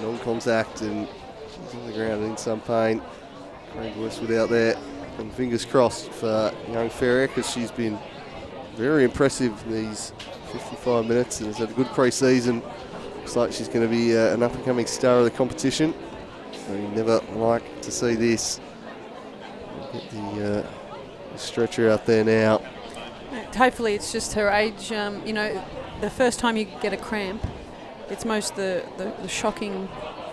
[SPEAKER 2] Non-contact, and she's on the ground in some pain. Craig Westwood out there, and fingers crossed for young Ferrier, because she's been very impressive these 55 minutes and has had a good pre-season. Looks like she's going to be an up-and-coming star of the competition. So you never like to see this. Get the stretcher out there now.
[SPEAKER 4] Hopefully it's just her age. The first time you get a cramp, it's most the shocking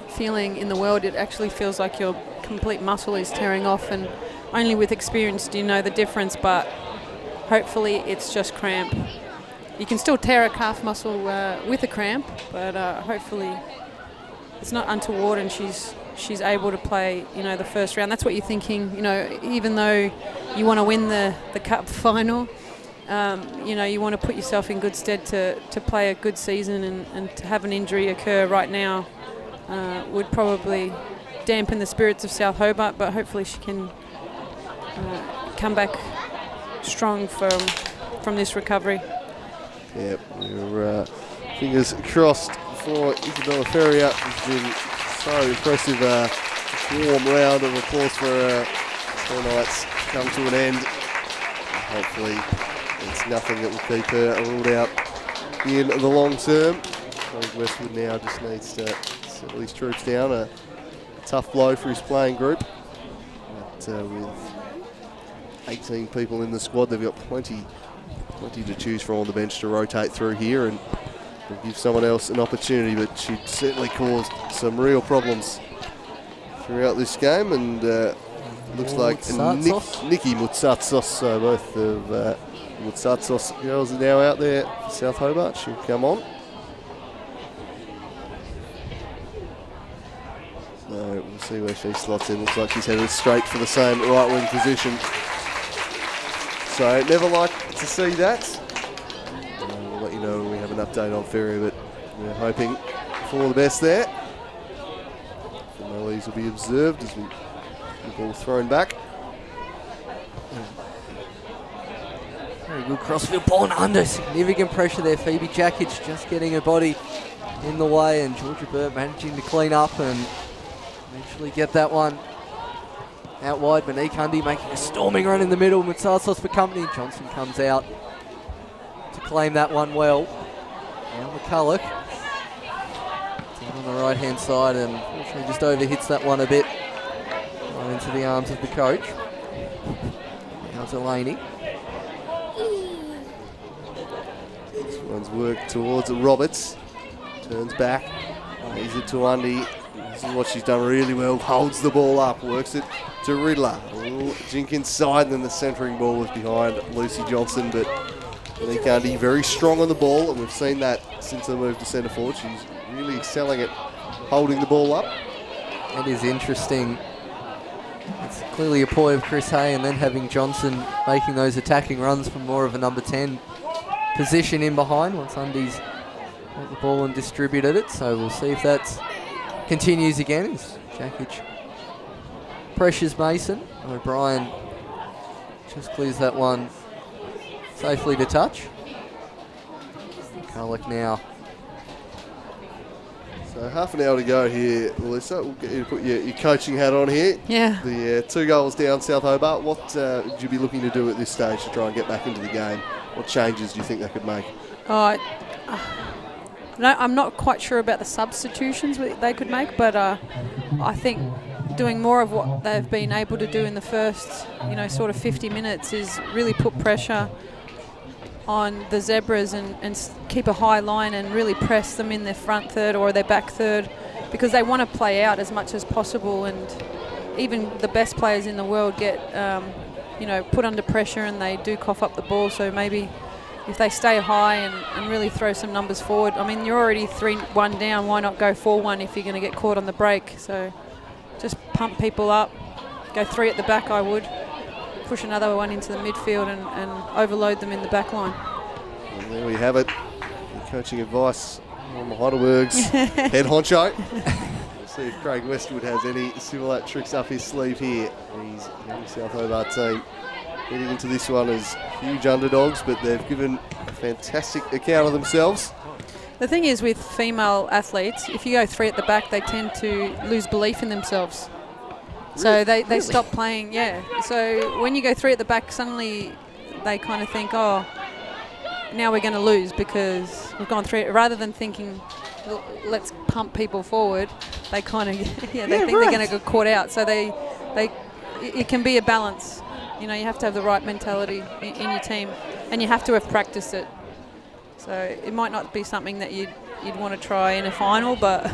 [SPEAKER 4] feeling in the world. It actually feels like your complete muscle is tearing off, and only with experience do you know the difference, but hopefully it's just cramp. You can still tear a calf muscle with a cramp, but hopefully it's not untoward and she's able to play, the first round. That's what you're thinking, even though you want to win the cup final, you want to put yourself in good stead to play a good season, and to have an injury occur right now would probably dampen the spirits of South Hobart, but hopefully she can come back strong from this recovery.
[SPEAKER 2] Yep, we're fingers crossed for Isabella Ferrier. It's been so impressive. Warm round of applause for her. Tonight's come to an end. Hopefully it's nothing that will keep her ruled out in the long term. Craig Westwood now just needs to settle his troops down. A tough blow for his playing group. But with 18 people in the squad, they've got plenty to choose from on the bench to rotate through here, and will give someone else an opportunity, but she'd certainly caused some real problems throughout this game, and looks like Nikki Mutsatsos, so both of Mutsatsos girls are now out there for South Hobart. She'll come on. So we'll see where she slots in. Looks like she's headed straight for the same right wing position. So never like to see that. We'll let you know when we have an update on Ferry, but we're hoping for the best there. Females will be observed as the ball thrown back.
[SPEAKER 3] Very good crossfield ball and under. Significant pressure there. Phoebe Jakic just getting her body in the way, and Georgia Burt managing to clean up and eventually get that one out wide. Monique Hundy making a storming run in the middle. Matsatsos for company. Johnson comes out to claim that one well. Now McCulloch on the right hand side, and unfortunately just overhits that one a bit. Right into the arms of the coach. Now Delaney.
[SPEAKER 2] This one's worked towards Roberts. Turns back. Lays it to Undy. This is what she's done really well. Holds the ball up. Works it to Riddler. A little jink inside, and then the centering ball was behind Lucy Johnson. But Monique Undy very strong on the ball, and we've seen that since her move to centre forward. She's really excelling at holding the ball up.
[SPEAKER 3] It is interesting. It's clearly a ploy of Chris Hay, and then having Johnson making those attacking runs from more of a number 10 position in behind once Undy's got the ball and distributed it. So we'll see if that continues again as Jakic pressures Mason. O'Brien just clears that one safely to touch. McCulloch now.
[SPEAKER 2] So half an hour to go here, Melissa. We'll get you to put your coaching hat on here.
[SPEAKER 4] Yeah.
[SPEAKER 2] The 2 goals down South Hobart. What would you be looking to do at this stage to try and get back into the game? What changes do you think they could make?
[SPEAKER 4] No, I'm not quite sure about the substitutions they could make, but I think doing more of what they've been able to do in the first, sort of 50 minutes is really put pressure on the Zebras and keep a high line and really press them in their front third or their back third, because they want to play out as much as possible, and even the best players in the world get put under pressure and they do cough up the ball. So maybe if they stay high and really throw some numbers forward. I mean, you're already 3-1 down. Why not go 4-1 if you're going to get caught on the break? So just pump people up. Go 3 at the back, I would. Push another one into the midfield and overload them in the back line.
[SPEAKER 2] And there we have it. The coaching advice on the Heidelberg's head honcho. We'll see if Craig Westwood has any similar tricks up his sleeve here. He's young South Hobart team heading into this one as huge underdogs, but they've given a fantastic account of themselves.
[SPEAKER 4] The thing is with female athletes, if you go 3 at the back, they tend to lose belief in themselves. So they stop playing, yeah. So when you go 3 at the back, suddenly they kind of think, oh, now we're going to lose because we've gone 3. Rather than thinking, let's pump people forward, they kind of, think they're going to get caught out. So it can be a balance. You have to have the right mentality in your team, and you have to have practiced it. So it might not be something that you'd want to try in a final, but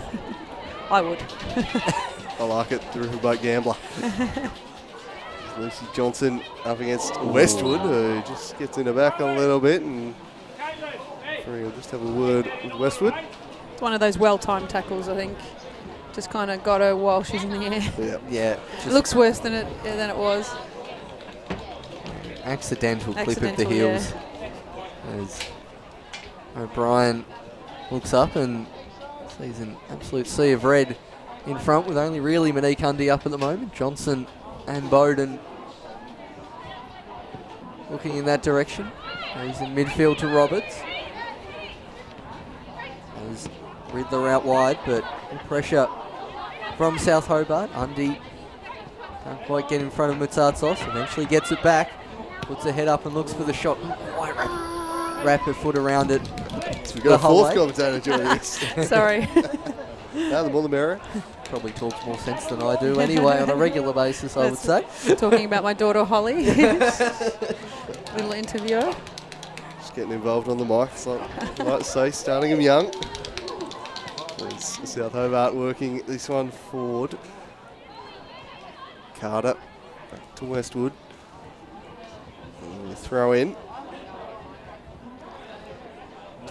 [SPEAKER 4] I would.
[SPEAKER 2] I like it, the Riverboat Gambler. Lucy Johnson up against Westwood, who just gets in the back a little bit, and we'll just have a word with Westwood.
[SPEAKER 4] It's one of those well-timed tackles, I think. Just kind of got her while she's in the air.
[SPEAKER 2] Yeah.
[SPEAKER 4] It looks worse than it was.
[SPEAKER 3] Accidental clip of the heels. Yeah. As O'Brien looks up and sees an absolute sea of red in front, with only really Monique Hundy up at the moment. Johnson and Bowden looking in that direction. He's in midfield to Roberts. There's Riddler out wide, but pressure from South Hobart. Undy can't quite get in front of Matsatsos. Eventually gets it back. Puts her head up and looks for the shot. Wrap her foot around it.
[SPEAKER 2] So we've got a fourth commentator joining us.
[SPEAKER 4] Sorry.
[SPEAKER 2] No, the more the merrier.
[SPEAKER 3] Probably talks more sense than I do anyway on a regular basis, I would say.
[SPEAKER 4] Talking about my daughter Holly. Little interviewer.
[SPEAKER 2] Just getting involved on the mic, so I might say, starting him young. There's South Hobart working this one forward. Carter back to Westwood. Throw in.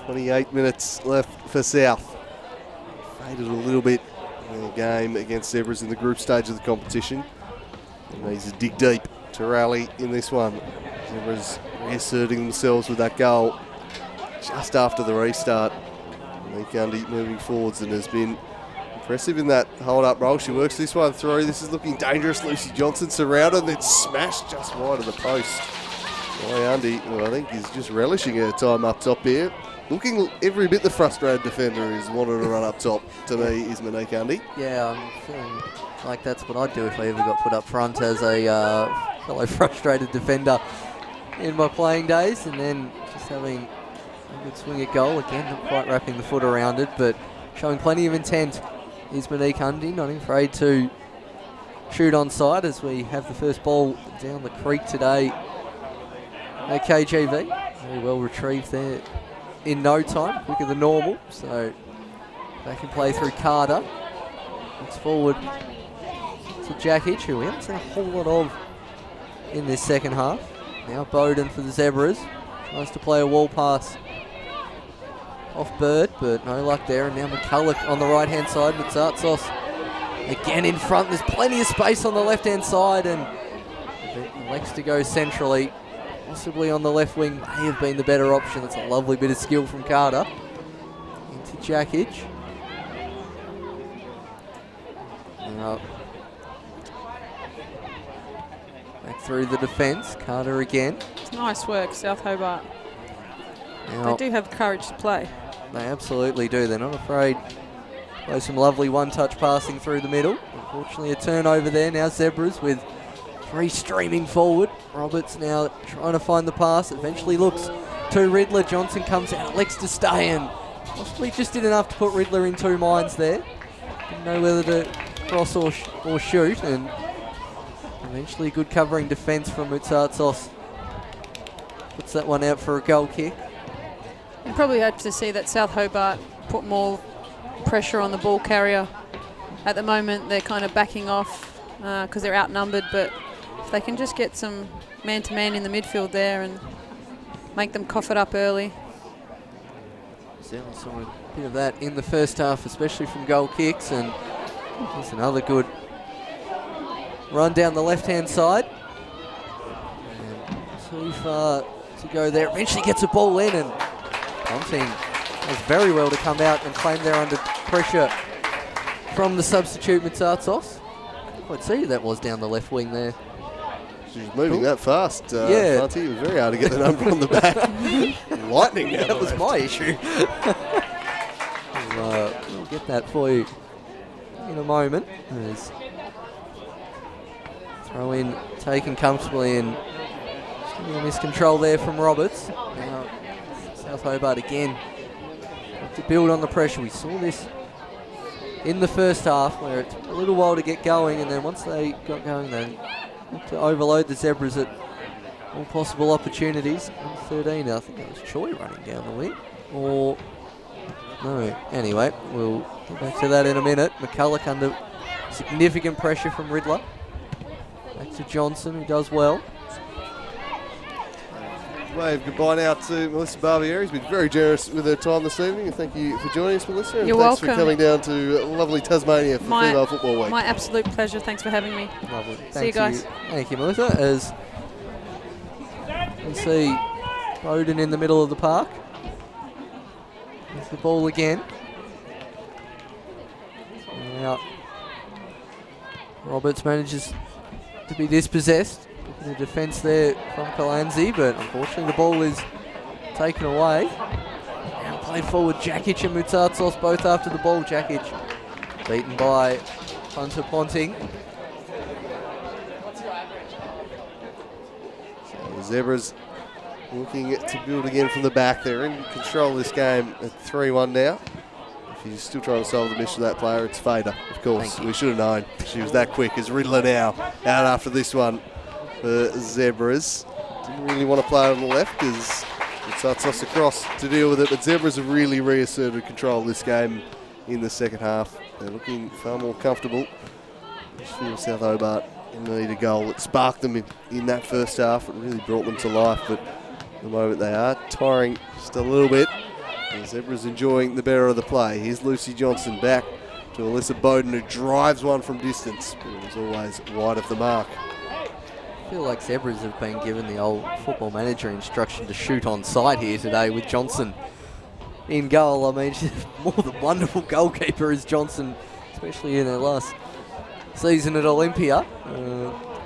[SPEAKER 2] 28 minutes left for South. Faded a little bit their game against Zebras in the group stage of the competition. And needs to dig deep to rally in this one. Zebras reasserting themselves with that goal just after the restart. Gundy moving forwards and has been impressive in that hold-up role. She works this one through. This is looking dangerous. Lucy Johnson surrounded, then smashed just wide of the post. Andy, well, I think he's just relishing her time up top here. Looking every bit the frustrated defender who's wanted to run up top, to me, is Monique Andy.
[SPEAKER 3] Yeah, I'm feeling like that's what I'd do if I ever got put up front as a fellow frustrated defender in my playing days, and then just having a good swing at goal. Again, not quite wrapping the foot around it, but showing plenty of intent is Monique Andy, not afraid to shoot on side as we have the first ball down the creek today at KGV. Very well retrieved there in no time, quicker than normal. So back in play through Carter. Looks forward to Jack Hitch, who we haven't seen a whole lot of in this second half. Now Bowden for the Zebras. Tries to play a wall pass off Bird, but no luck there. And now McCulloch on the right-hand side. Matsatsos again in front. There's plenty of space on the left-hand side, and elects to go centrally. Possibly on the left wing may have been the better option. That's a lovely bit of skill from Carter. Into Jack Hitch. Back through the defence. Carter again.
[SPEAKER 4] It's nice work, South Hobart.
[SPEAKER 3] Now,
[SPEAKER 4] They do have the courage to play.
[SPEAKER 3] they absolutely do. They're not afraid to play some lovely one-touch passing through the middle. Unfortunately, a turnover there. Now Zebras with 3 streaming forward. Roberts now trying to find the pass. Eventually looks to Riddler. Johnson comes out, elects to stay, and possibly just did enough to put Riddler in 2 minds there. Didn't know whether to cross or shoot, and eventually good covering defence from Mutsatsos. Puts that one out for a goal kick.
[SPEAKER 4] You probably hope to see that South Hobart put more pressure on the ball carrier. At the moment, they're kind of backing off because they're outnumbered, but if they can just get some man-to-man in the midfield there and make them cough it up early.
[SPEAKER 3] Certainly saw a bit of that in the first half, especially from goal kicks, and there's another good run down the left-hand side. And too far to go there. Eventually gets a ball in, and Ponting does very well to come out and claim there under pressure from the substitute Matsatsos. Quite see who that was down the left wing there.
[SPEAKER 2] She was moving that fast.
[SPEAKER 3] Yeah.
[SPEAKER 2] Fanti. It was very hard to get the number on the back. Lightning down
[SPEAKER 3] That was
[SPEAKER 2] the
[SPEAKER 3] my issue. We'll get that for you in a moment. There's throw in taken comfortably, and just a little miscontrol there from Roberts. Now South Hobart again have to build on the pressure. We saw this in the first half where it took a little while to get going, and then once they got going, they had to overload the Zebras at all possible opportunities. Number 13, I think that was Choi running down the wing. Or, no, anyway, we'll get back to that in a minute. McCulloch under significant pressure from Riddler. Back to Johnson, who does well.
[SPEAKER 2] Wave goodbye now to Melissa Barbieri. She's been very generous with her time this evening, and thank you for joining us, Melissa. And
[SPEAKER 4] You're
[SPEAKER 2] thanks
[SPEAKER 4] welcome.
[SPEAKER 2] for coming down to lovely Tasmania for Female Football Week.
[SPEAKER 4] My absolute pleasure. Thanks for having me.
[SPEAKER 3] Lovely.
[SPEAKER 4] See you guys.
[SPEAKER 3] Thank you, Melissa. As we see Bowden in the middle of the park. There's the ball again. Now, Roberts manages to be dispossessed. The defence there from Kalanzi, but unfortunately the ball is taken away. Now played forward, Jack Hitch and Mutsatsos both after the ball. Jack Hitch beaten by Hunter Ponting.
[SPEAKER 2] So the Zebras looking to build again from the back. They're in control of this game at 3-1 now. If you're still trying to solve the mission of that player, it's Fader, of course. We should have known. She was that quick. As Riddler now out after this one. The Zebras didn't really want to play on the left because it starts us across to deal with it, but Zebras have really reasserted control of this game in the second half. They're looking far more comfortable. South Hobart need a goal that sparked them in that first half. It really brought them to life, but at the moment they are tiring just a little bit. The Zebras enjoying the better of the play. Here's Lucy Johnson back, to Alyssa Bowden, who drives one from distance, but it was always wide of the mark.
[SPEAKER 3] I feel like Zebras have been given the old football manager instruction to shoot on sight here today with Johnson in goal. I mean, she's more than wonderful goalkeeper is Johnson, especially in her last season at Olympia.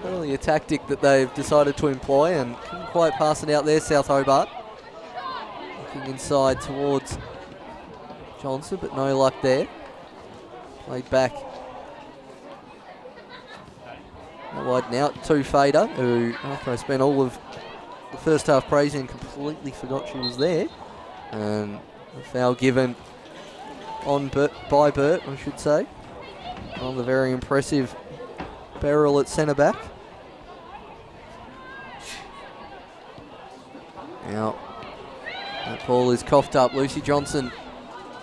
[SPEAKER 3] Clearly a tactic that they've decided to employ and couldn't quite pass it out there, South Hobart. Looking inside towards Johnson, but no luck there. Played back. Out wide now to Fader, who after I spent all of the first half praising, completely forgot she was there. And a foul given on by Burt, I should say, on the very impressive Beryl at centre back. Now, that ball is coughed up. Lucy Johnson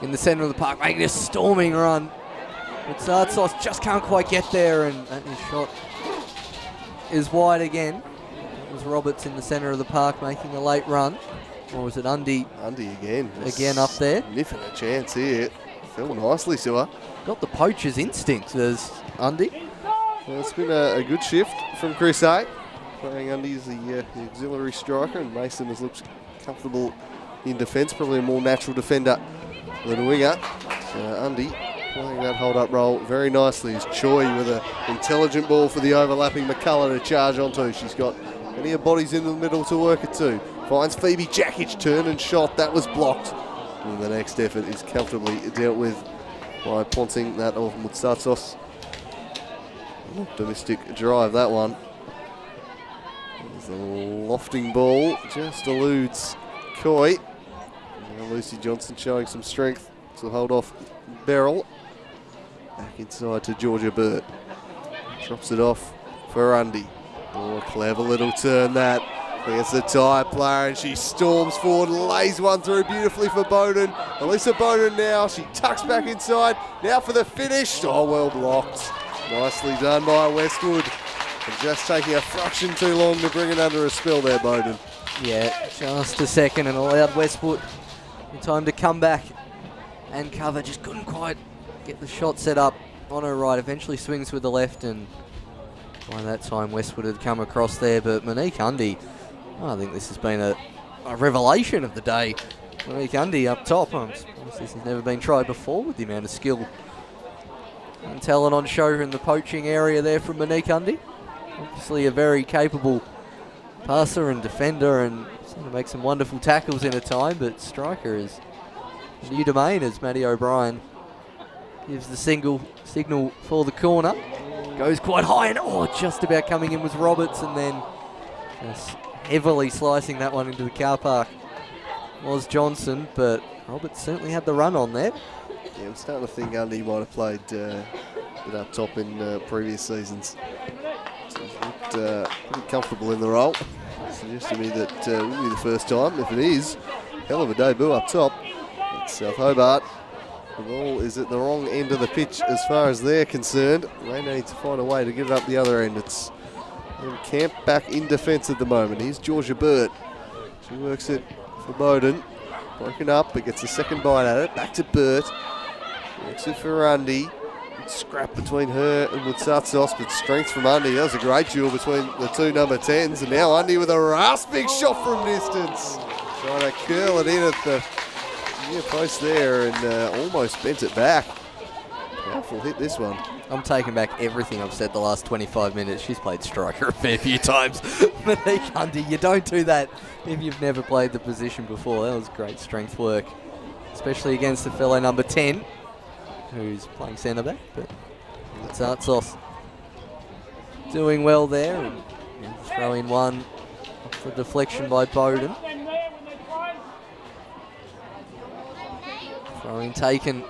[SPEAKER 3] in the centre of the park, making a storming run. But Zartsos just can't quite get there, and that shot is wide again. It was Roberts in the centre of the park making a late run. Or was it Undy?
[SPEAKER 2] Undy again.
[SPEAKER 3] Again up there.
[SPEAKER 2] Sniffing a chance here. Fell nicely to her.
[SPEAKER 3] Got the poacher's instinct, there's Undy.
[SPEAKER 2] Well, it's been a good shift from Chris A. Playing Undy as the auxiliary striker, and Mason has looked comfortable in defence, probably a more natural defender than a winger. Undy playing that hold-up role very nicely as Choi with an intelligent ball for the overlapping McCullough to charge onto. She's got plenty of bodies in the middle to work it to. Finds Phoebe Jakic, turn and shot, that was blocked. And the next effort is comfortably dealt with by Ponting that of Mutsatsos. Optimistic drive, that one. There's a lofting ball, just eludes Coy. Now Lucy Johnson showing some strength to hold off Beryl. Back inside to Georgia Burt. Drops it off for Undy. Oh, a clever little turn that. Against the tired player, and she storms forward, lays one through beautifully for Bowden. Alyssa Bowden now, she tucks back inside. Now for the finish. Oh, well blocked. Nicely done by Westwood. And just taking a fraction too long to bring it under a spell there, Bowden.
[SPEAKER 3] Yeah, just a second and allowed Westwood time to come back and cover. Just couldn't quite get the shot set up on her right. Eventually swings with the left, and by that time Westwood had come across there. But Monique Undy, I think this has been a revelation of the day. Monique Undy up top. This has never been tried before with the amount of skill and talent on show in the poaching area there from Monique Undy. Obviously a very capable passer and defender, and seemed to make some wonderful tackles in a time, but striker is new domain as Maddie O'Brien gives the signal for the corner. Goes quite high and just about coming in was Roberts, and then just heavily slicing that one into the car park was Johnson, but Roberts certainly had the run on there.
[SPEAKER 2] Yeah, I'm starting to think Undy might have played a bit up top in previous seasons. So he's looked pretty comfortable in the role. Suggests to me that it wouldn't be the first time. If it is, hell of a debut up top. It's South Hobart. The ball is at the wrong end of the pitch as far as they're concerned. They need to find a way to get it up the other end. It's Camp back in defence at the moment. Here's Georgia Burt. She works it for Bowden. Broken up, but gets a second bite at it. Back to Burt. Works it for Undy. Scrap between her and Wutsatsos, but strength from Undy. That was a great duel between the two number 10s. And now Undy with a rasping shot from distance. Trying to curl it in at the near post there and almost bent it back. Powerful hit this one.
[SPEAKER 3] I'm taking back everything I've said the last 25 minutes. She's played striker a fair few times. Monique Undy, you don't do that if you've never played the position before. That was great strength work, especially against the fellow number 10, who's playing centre back. But it's Artsos doing well there. And throw in one off the deflection by Bowden. Throw in taken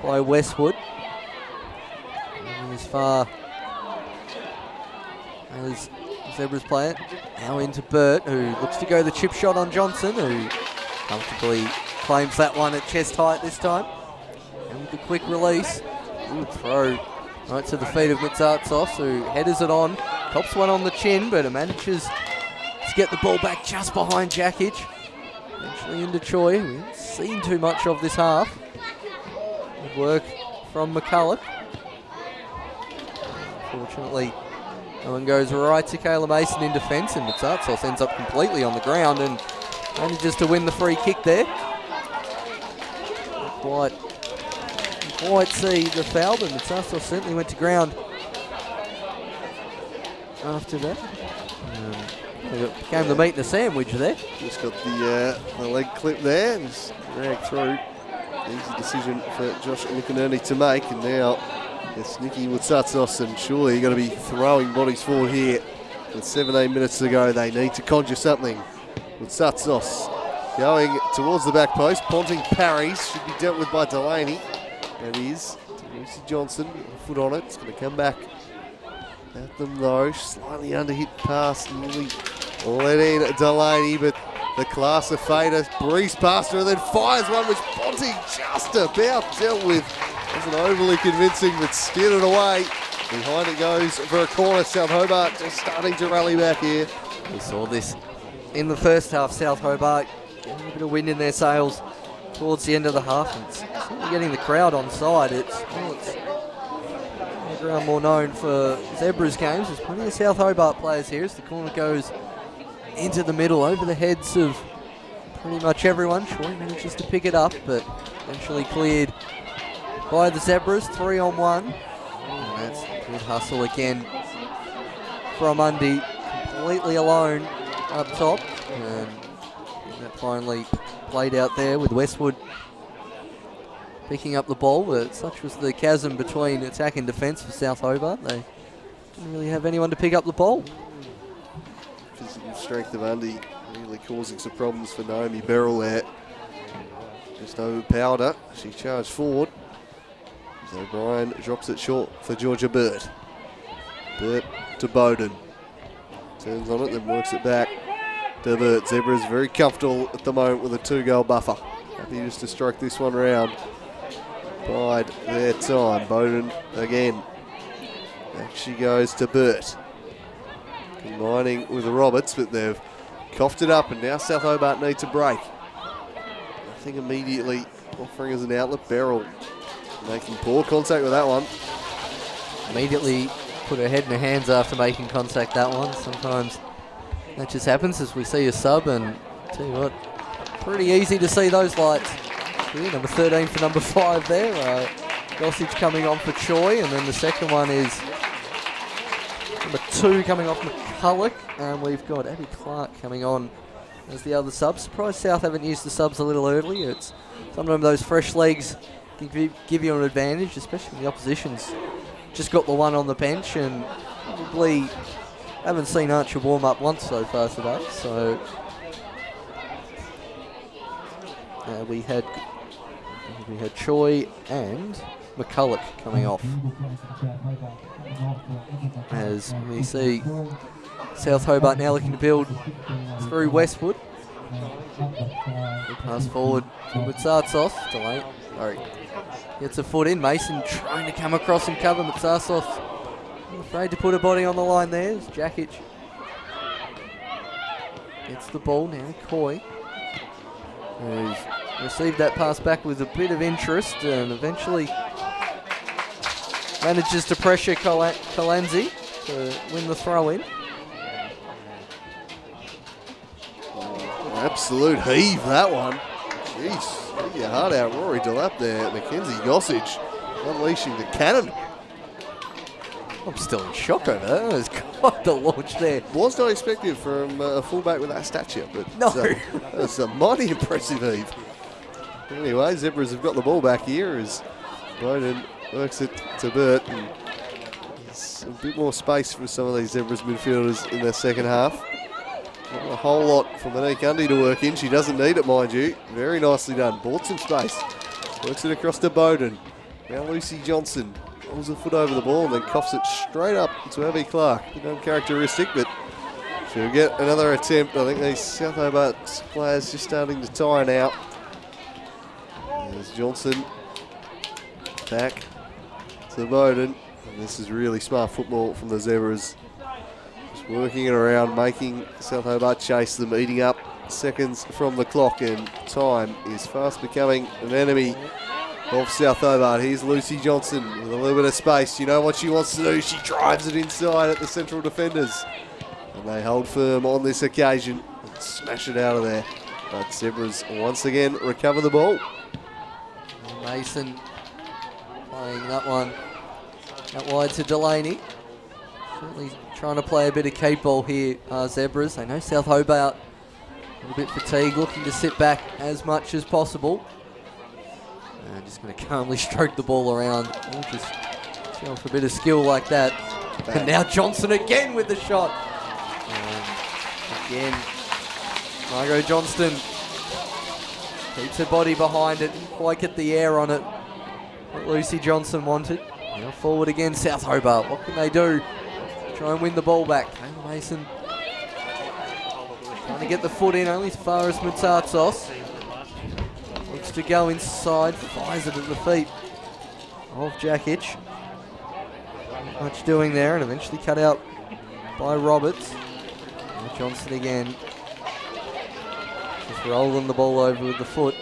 [SPEAKER 3] by Westwood. As far as Zebras play it. Now into Burt, who looks to go the chip shot on Johnson, who comfortably claims that one at chest height this time. And with the quick release, good throw right to the feet of Mitsartsos, who headers it on, pops one on the chin, but it manages to get the ball back just behind Jakic. Eventually into Choi, we haven't seen too much of this half. Good work from McCulloch. Fortunately, that one goes right to Kayla Mason in defence, and Matsatsos ends up completely on the ground and manages to win the free kick there. Quite see the foul, but Matsatsos certainly went to ground after that. Became the meat and the sandwich there.
[SPEAKER 2] Just got the leg clip there, just dragged through. Easy decision for Josh McInerney to make, and now it's Nikki Matsatsos, and surely you're going to be throwing bodies forward here. With 17 minutes to go, they need to conjure something. Matsatsos going towards the back post. Ponting parries, should be dealt with by Delaney. And it is Lucy Johnson, a foot on it. It's going to come back at them though. Slightly underhit pass, nearly let in Delaney, but the class of Fader breezed past her and then fires one which Ponting just about dealt with. Wasn't overly convincing, but steered it away. Behind it goes for a corner. South Hobart just starting to rally back here.
[SPEAKER 3] We saw this in the first half. South Hobart getting a bit of wind in their sails towards the end of the half. And it's certainly getting the crowd on side. It's ground more known for Zebras games. There's plenty of South Hobart players here as the corner goes into the middle over the heads of pretty much everyone. Troy manages to pick it up, but eventually cleared by the Zebras. 3-on-1. And that's a good hustle again from Undy, completely alone up top. And that finally played out there with Westwood picking up the ball, but such was the chasm between attack and defence for South Hobart. They didn't really have anyone to pick up the ball.
[SPEAKER 2] Physical strength of Undy really causing some problems for Naomi Beryl there. Just overpowered her. She charged forward. So O'Brien drops it short for Georgia Burt. Burt to Bowden. Turns on it, then works it back to Burt. Zebras very comfortable at the moment with a 2-goal buffer. Happy just to strike this one round. Bide their time. Bowden again. Back she goes to Burt. Combining with the Roberts, but they've coughed it up, and now South Hobart need to break. I think immediately offering as an outlet. Beryl making poor contact with that one.
[SPEAKER 3] Immediately put her head in her hands after making contact that one. Sometimes that just happens as we see a sub, and tell you what, pretty easy to see those lights. Yeah, number 13 for number 5 there. Gossage coming on for Choi, and then the second one is number 2 coming off McCulloch, and we've got Abby Clark coming on as the other sub. Surprised South haven't used the subs a little early. It's sometimes those fresh legs can give you an advantage, especially when the opposition's just got the one on the bench, and probably haven't seen Archer warm up once so far today. So we had Choi and McCulloch coming off. As we see South Hobart now looking to build through Westwood. Pass forward to Matsatsos. Delay. Sorry. Gets a foot in. Mason trying to come across and cover Matsatsos. Afraid to put a body on the line there. It's Jakic. Gets the ball now. Coy. Who's received that pass back with a bit of interest and eventually manages to pressure Colanzi to win the throw-in.
[SPEAKER 2] Absolute heave, that one. Jeez, get your heart out. Rory Delap there. Mackenzie Gossage unleashing the cannon.
[SPEAKER 3] I'm still in shock over that. That was quite the launch there.
[SPEAKER 2] Was not expected from a fullback with that stature, but
[SPEAKER 3] no.
[SPEAKER 2] That was a mighty impressive heave. Anyway, Zebras have got the ball back here as Bowden works it to Burt. And there's a bit more space for some of these Zebras midfielders in their second half. Not a whole lot for Monique Undy to work in. She doesn't need it, mind you. Very nicely done. Bought some space. Works it across to Bowden. Now Lucy Johnson pulls a foot over the ball and then coughs it straight up to Abby Clark. A bit uncharacteristic, but she'll get another attempt. I think these South Hobart players just starting to tire now. There's Johnson back to Bowden. And this is really smart football from the Zebras. Just working it around, making South Hobart chase them, eating up seconds from the clock, and time is fast becoming an enemy of South Hobart. Here's Lucy Johnson with a little bit of space. You know what she wants to do. She drives it inside at the central defenders. And they hold firm on this occasion and smash it out of there. But Zebras once again recover the ball.
[SPEAKER 3] Mason playing that one out wide to Delaney. Certainly trying to play a bit of cape ball here, Zebras. They know South Hobart a little bit fatigued, looking to sit back as much as possible. And just going to calmly stroke the ball around. Just showing for a bit of skill like that. And now Johnson again with the shot. Again, Margot Johnston keeps her body behind it. Didn't quite get the air on it that Lucy Johnson wanted. Now forward again, South Hobart. What can they do? Try and win the ball back. Kayla Mason trying to get the foot in only as far as Mutatzos. Looks to go inside, fires it at the feet of Jakic. Not much doing there, and eventually cut out by Roberts. Now Johnson again. Just rolling the ball over with the foot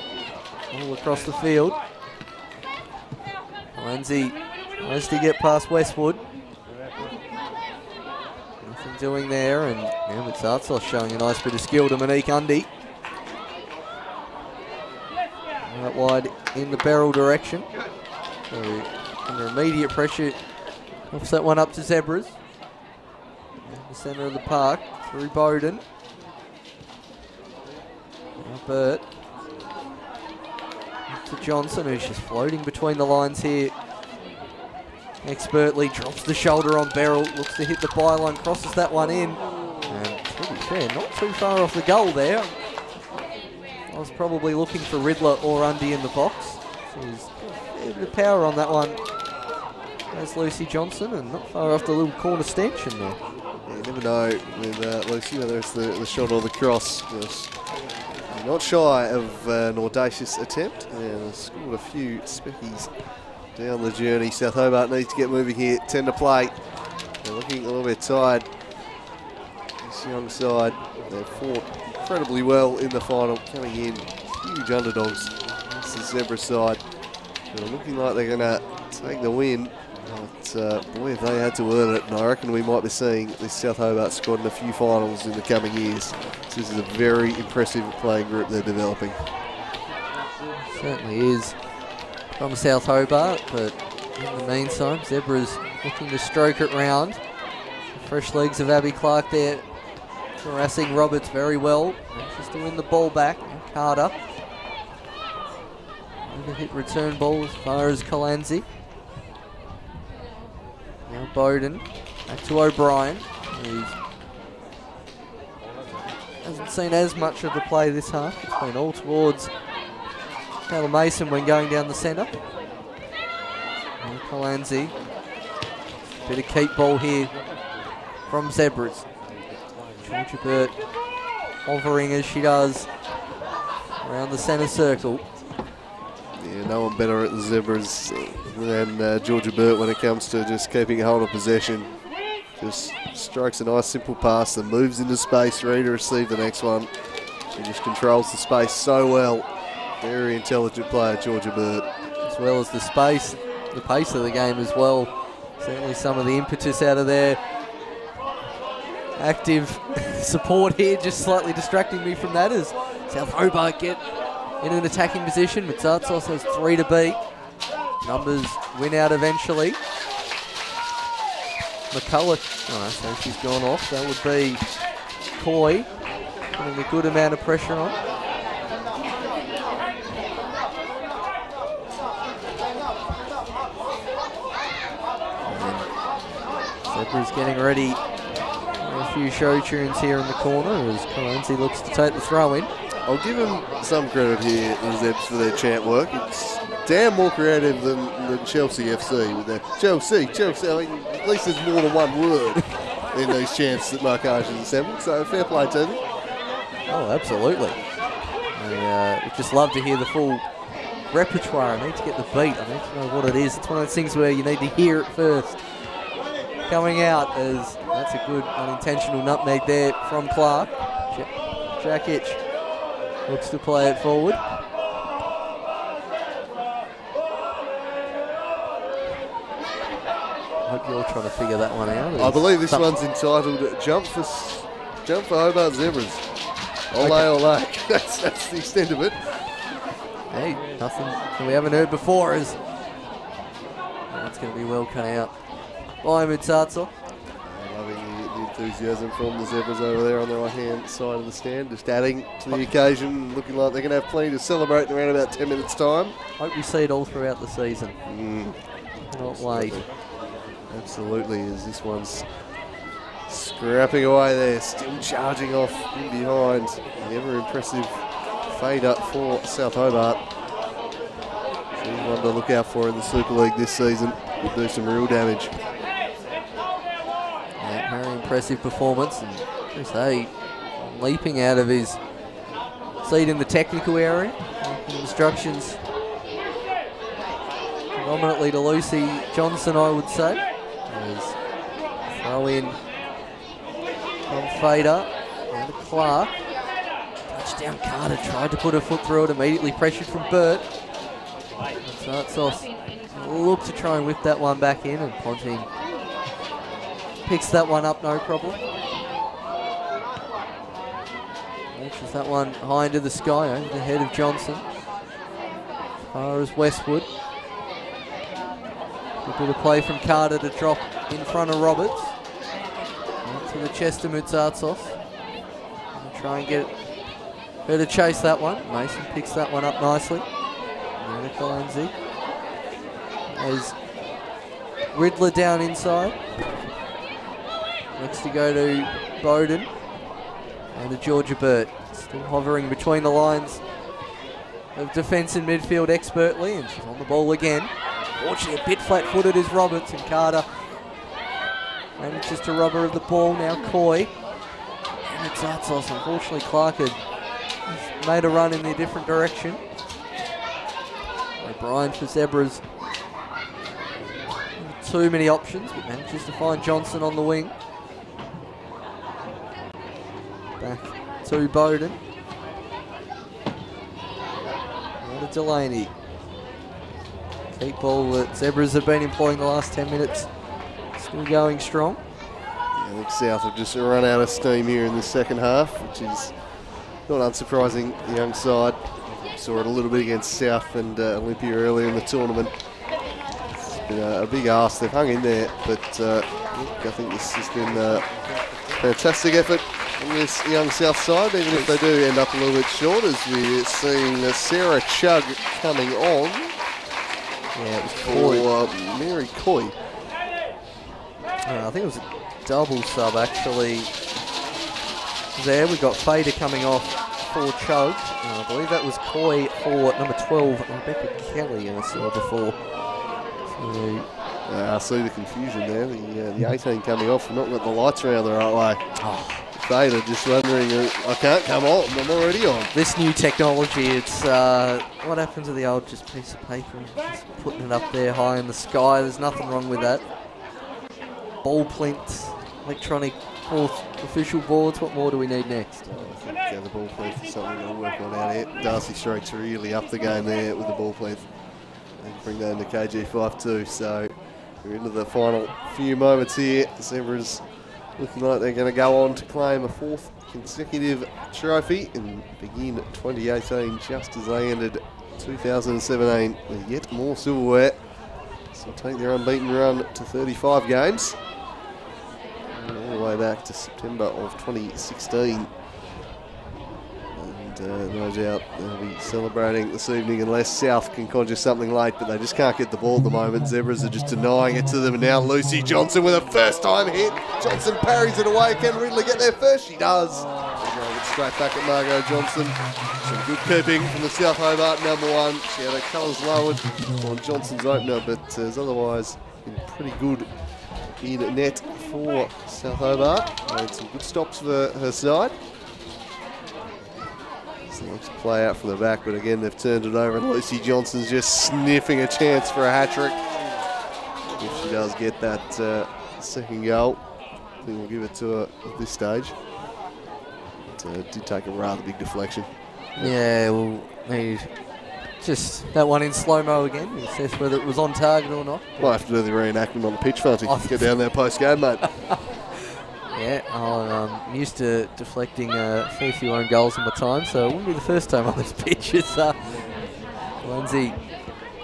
[SPEAKER 3] all across the field. Lindsay tries to get past Westwood. Nothing doing there, and now Mutatzos showing a nice bit of skill to Monique Undy. Out wide in the barrel direction. So under immediate pressure, offs that one up to Zebras. In the centre of the park, through Bowden. Now Burt. Up to Johnson, who's just floating between the lines here. Expertly drops the shoulder on Beryl, looks to hit the byline, crosses that one in. And to be fair, not too far off the goal there. I was probably looking for Riddler or Undy in the box. So there's a fair bit of power on that one. There's Lucy Johnson, and not far off the little corner stanchion there.
[SPEAKER 2] Yeah, you never know with Lucy whether it's the shot or the cross. Just not shy of an audacious attempt, and scored a few speckies down the journey. South Hobart needs to get moving here. 10 to play. They're looking a little bit tired. This young side, they've fought incredibly well in the final, coming in huge underdogs. It's the Zebra side. They're looking like they're going to take the win. But boy, if they had to earn it, and I reckon we might be seeing this South Hobart squad in a few finals in the coming years. This is a very impressive playing group they're developing.
[SPEAKER 3] Certainly is from South Hobart, but in the meantime, Zebras looking to stroke it round. The fresh legs of Abby Clark there, harassing Roberts very well. Just to win the ball back. And Carter. Overhit return ball as far as Colanzi. Now Bowden. Back to O'Brien. He hasn't seen as much of the play this half. It's been all towards Kayla Mason when going down the centre. And Colanzi. Bit of keep ball here from Zebras. Georgia Burt hovering as she does around the centre circle.
[SPEAKER 2] Yeah, no one better at the Zebras than Georgia Burt when it comes to just keeping a hold of possession. Just strikes a nice simple pass and moves into space, ready to receive the next one. She just controls the space so well. Very intelligent player, Georgia Burt.
[SPEAKER 3] As well as the space, the pace of the game as well. Certainly some of the impetus out of there. Active support here, just slightly distracting me from that as South Hobart get in an attacking position. Mutatzos has 3 to beat. Numbers win out eventually. McCulloch, so she's gone off. That would be Coy, putting a good amount of pressure on. Zebras getting ready. A few show tunes here in the corner as Colanzi looks to take the throw in.
[SPEAKER 2] I'll give them some credit here, the Zebs, for their chant work. It's damn more creative than Chelsea FC with their Chelsea. I mean, at least there's more than one word in these chants that Mark Argent assembled, so fair play to them.
[SPEAKER 3] Oh, absolutely. We just love to hear the full repertoire. I need to get the beat. I need to know what it is. It's one of those things where you need to hear it first. Coming out as that's a good unintentional nutmeg there from Clark. Jakic looks to play it forward. hope you're trying to figure that one out.
[SPEAKER 2] I believe this one's entitled Jump for Hobart Zebras. Ole, ole. That's the extent of it.
[SPEAKER 3] Hey, nothing we haven't heard before is that's going to be well cut out by Mutsatso.
[SPEAKER 2] Loving the enthusiasm from the Zebras over there on the right-hand side of the stand, just adding to the occasion, looking like they're going to have plenty to celebrate in around about 10 minutes' time.
[SPEAKER 3] Hope we see it all throughout the season. Not wait.
[SPEAKER 2] Absolutely, as this one's scrapping away there, still charging off in behind. The ever-impressive fade up for South Hobart. She's one to look out for in the Super League this season. Could do some real damage.
[SPEAKER 3] Yeah, very impressive performance. And Chris Hay leaping out of his seat in the technical area. Instructions predominantly to Lucy Johnson, I would say. As throw in from Fader and Clark. Touchdown Carter tried to put her foot through it, immediately pressured from Burt. Sartsos look to try and whip that one back in, and Ponting picks that one up, no problem. Launches that one high into the sky, over the head of Johnson. As far as Westwood. Good bit of play from Carter to drop in front of Roberts. Out to the chest of Mutsatsos. Try and get her to chase that one. Mason picks that one up nicely. Lindsay. As Riddler down inside. Next to go to Bowden. And to Georgia Burt. Still hovering between the lines of defence and midfield expertly. And she's on the ball again. Fortunately, a bit flat-footed is Roberts, and Carter manages to rob her of the ball. Now Coy. And it's Artsos. Unfortunately, Clark had made a run in the different direction. O'Brien for Zebras. Too many options, but manages to find Johnson on the wing. Back to Bowden. Now to Delaney. Keep ball that Zebras have been employing the last 10 minutes. Still going strong.
[SPEAKER 2] I think South have just run out of steam here in the second half, which is not unsurprising, the young side. Saw it a little bit against South and Olympia earlier in the tournament. It's been a big ask. They've hung in there, but I think this has been a fantastic effort from this young South side, even if they do end up a little bit short, as we're seeing Sarah Chugg coming on.
[SPEAKER 3] Yeah, it was Coy.
[SPEAKER 2] For Mary Coy.
[SPEAKER 3] I think it was a double sub actually. There we got Fader coming off for Chugg. I believe that was Coy for number 12, Rebecca Kelly, I saw before. So,
[SPEAKER 2] I see the confusion there. The 18 coming off, not got the lights around the right way. Oh. Fader just wondering, I can't come on, I'm already on.
[SPEAKER 3] This new technology, it's what happened to the old just piece of paper, just putting it up there high in the sky. There's nothing wrong with that. Ball plinths, electronic fourth official boards, what more do we need next?
[SPEAKER 2] I think the ball plinth is something we'll work on out here. Darcy Street's really up the game there with the ball plinth. And bring that into KG5 too, so we're into the final few moments here. The Zebras looking like they're going to go on to claim a fourth consecutive trophy and begin 2018 just as they ended 2017 with yet more silverware. So take their unbeaten run to 35 games. And all the way back to September of 2016. And no doubt they'll be celebrating this evening unless South can conjure something late, but they just can't get the ball at the moment. Zebras are just denying it to them, and now Lucy Johnson with a first-time hit. Johnson parries it away. Can Ridley get there first? She does. Straight back at Margot Johnson. Some good keeping from the South Hobart number one. She had her colours lowered on Johnson's opener, but has otherwise been pretty good in net for South Hobart. Made some good stops for her side. Looks to play out from the back, but again they've turned it over, and Lucy Johnson's just sniffing a chance for a hat-trick. If she does get that second goal, I think we'll give it to her at this stage. It did take a rather big deflection.
[SPEAKER 3] Yeah, we'll need Just that one in slow-mo again. We assess whether it was on target or not.
[SPEAKER 2] Might have to do the reenactment on the pitch, Fonty. Get down there post-game, mate.
[SPEAKER 3] Yeah, I'm used to deflecting a fair few own goals in my time, so it wouldn't be the first time on this pitch. It's Lindsay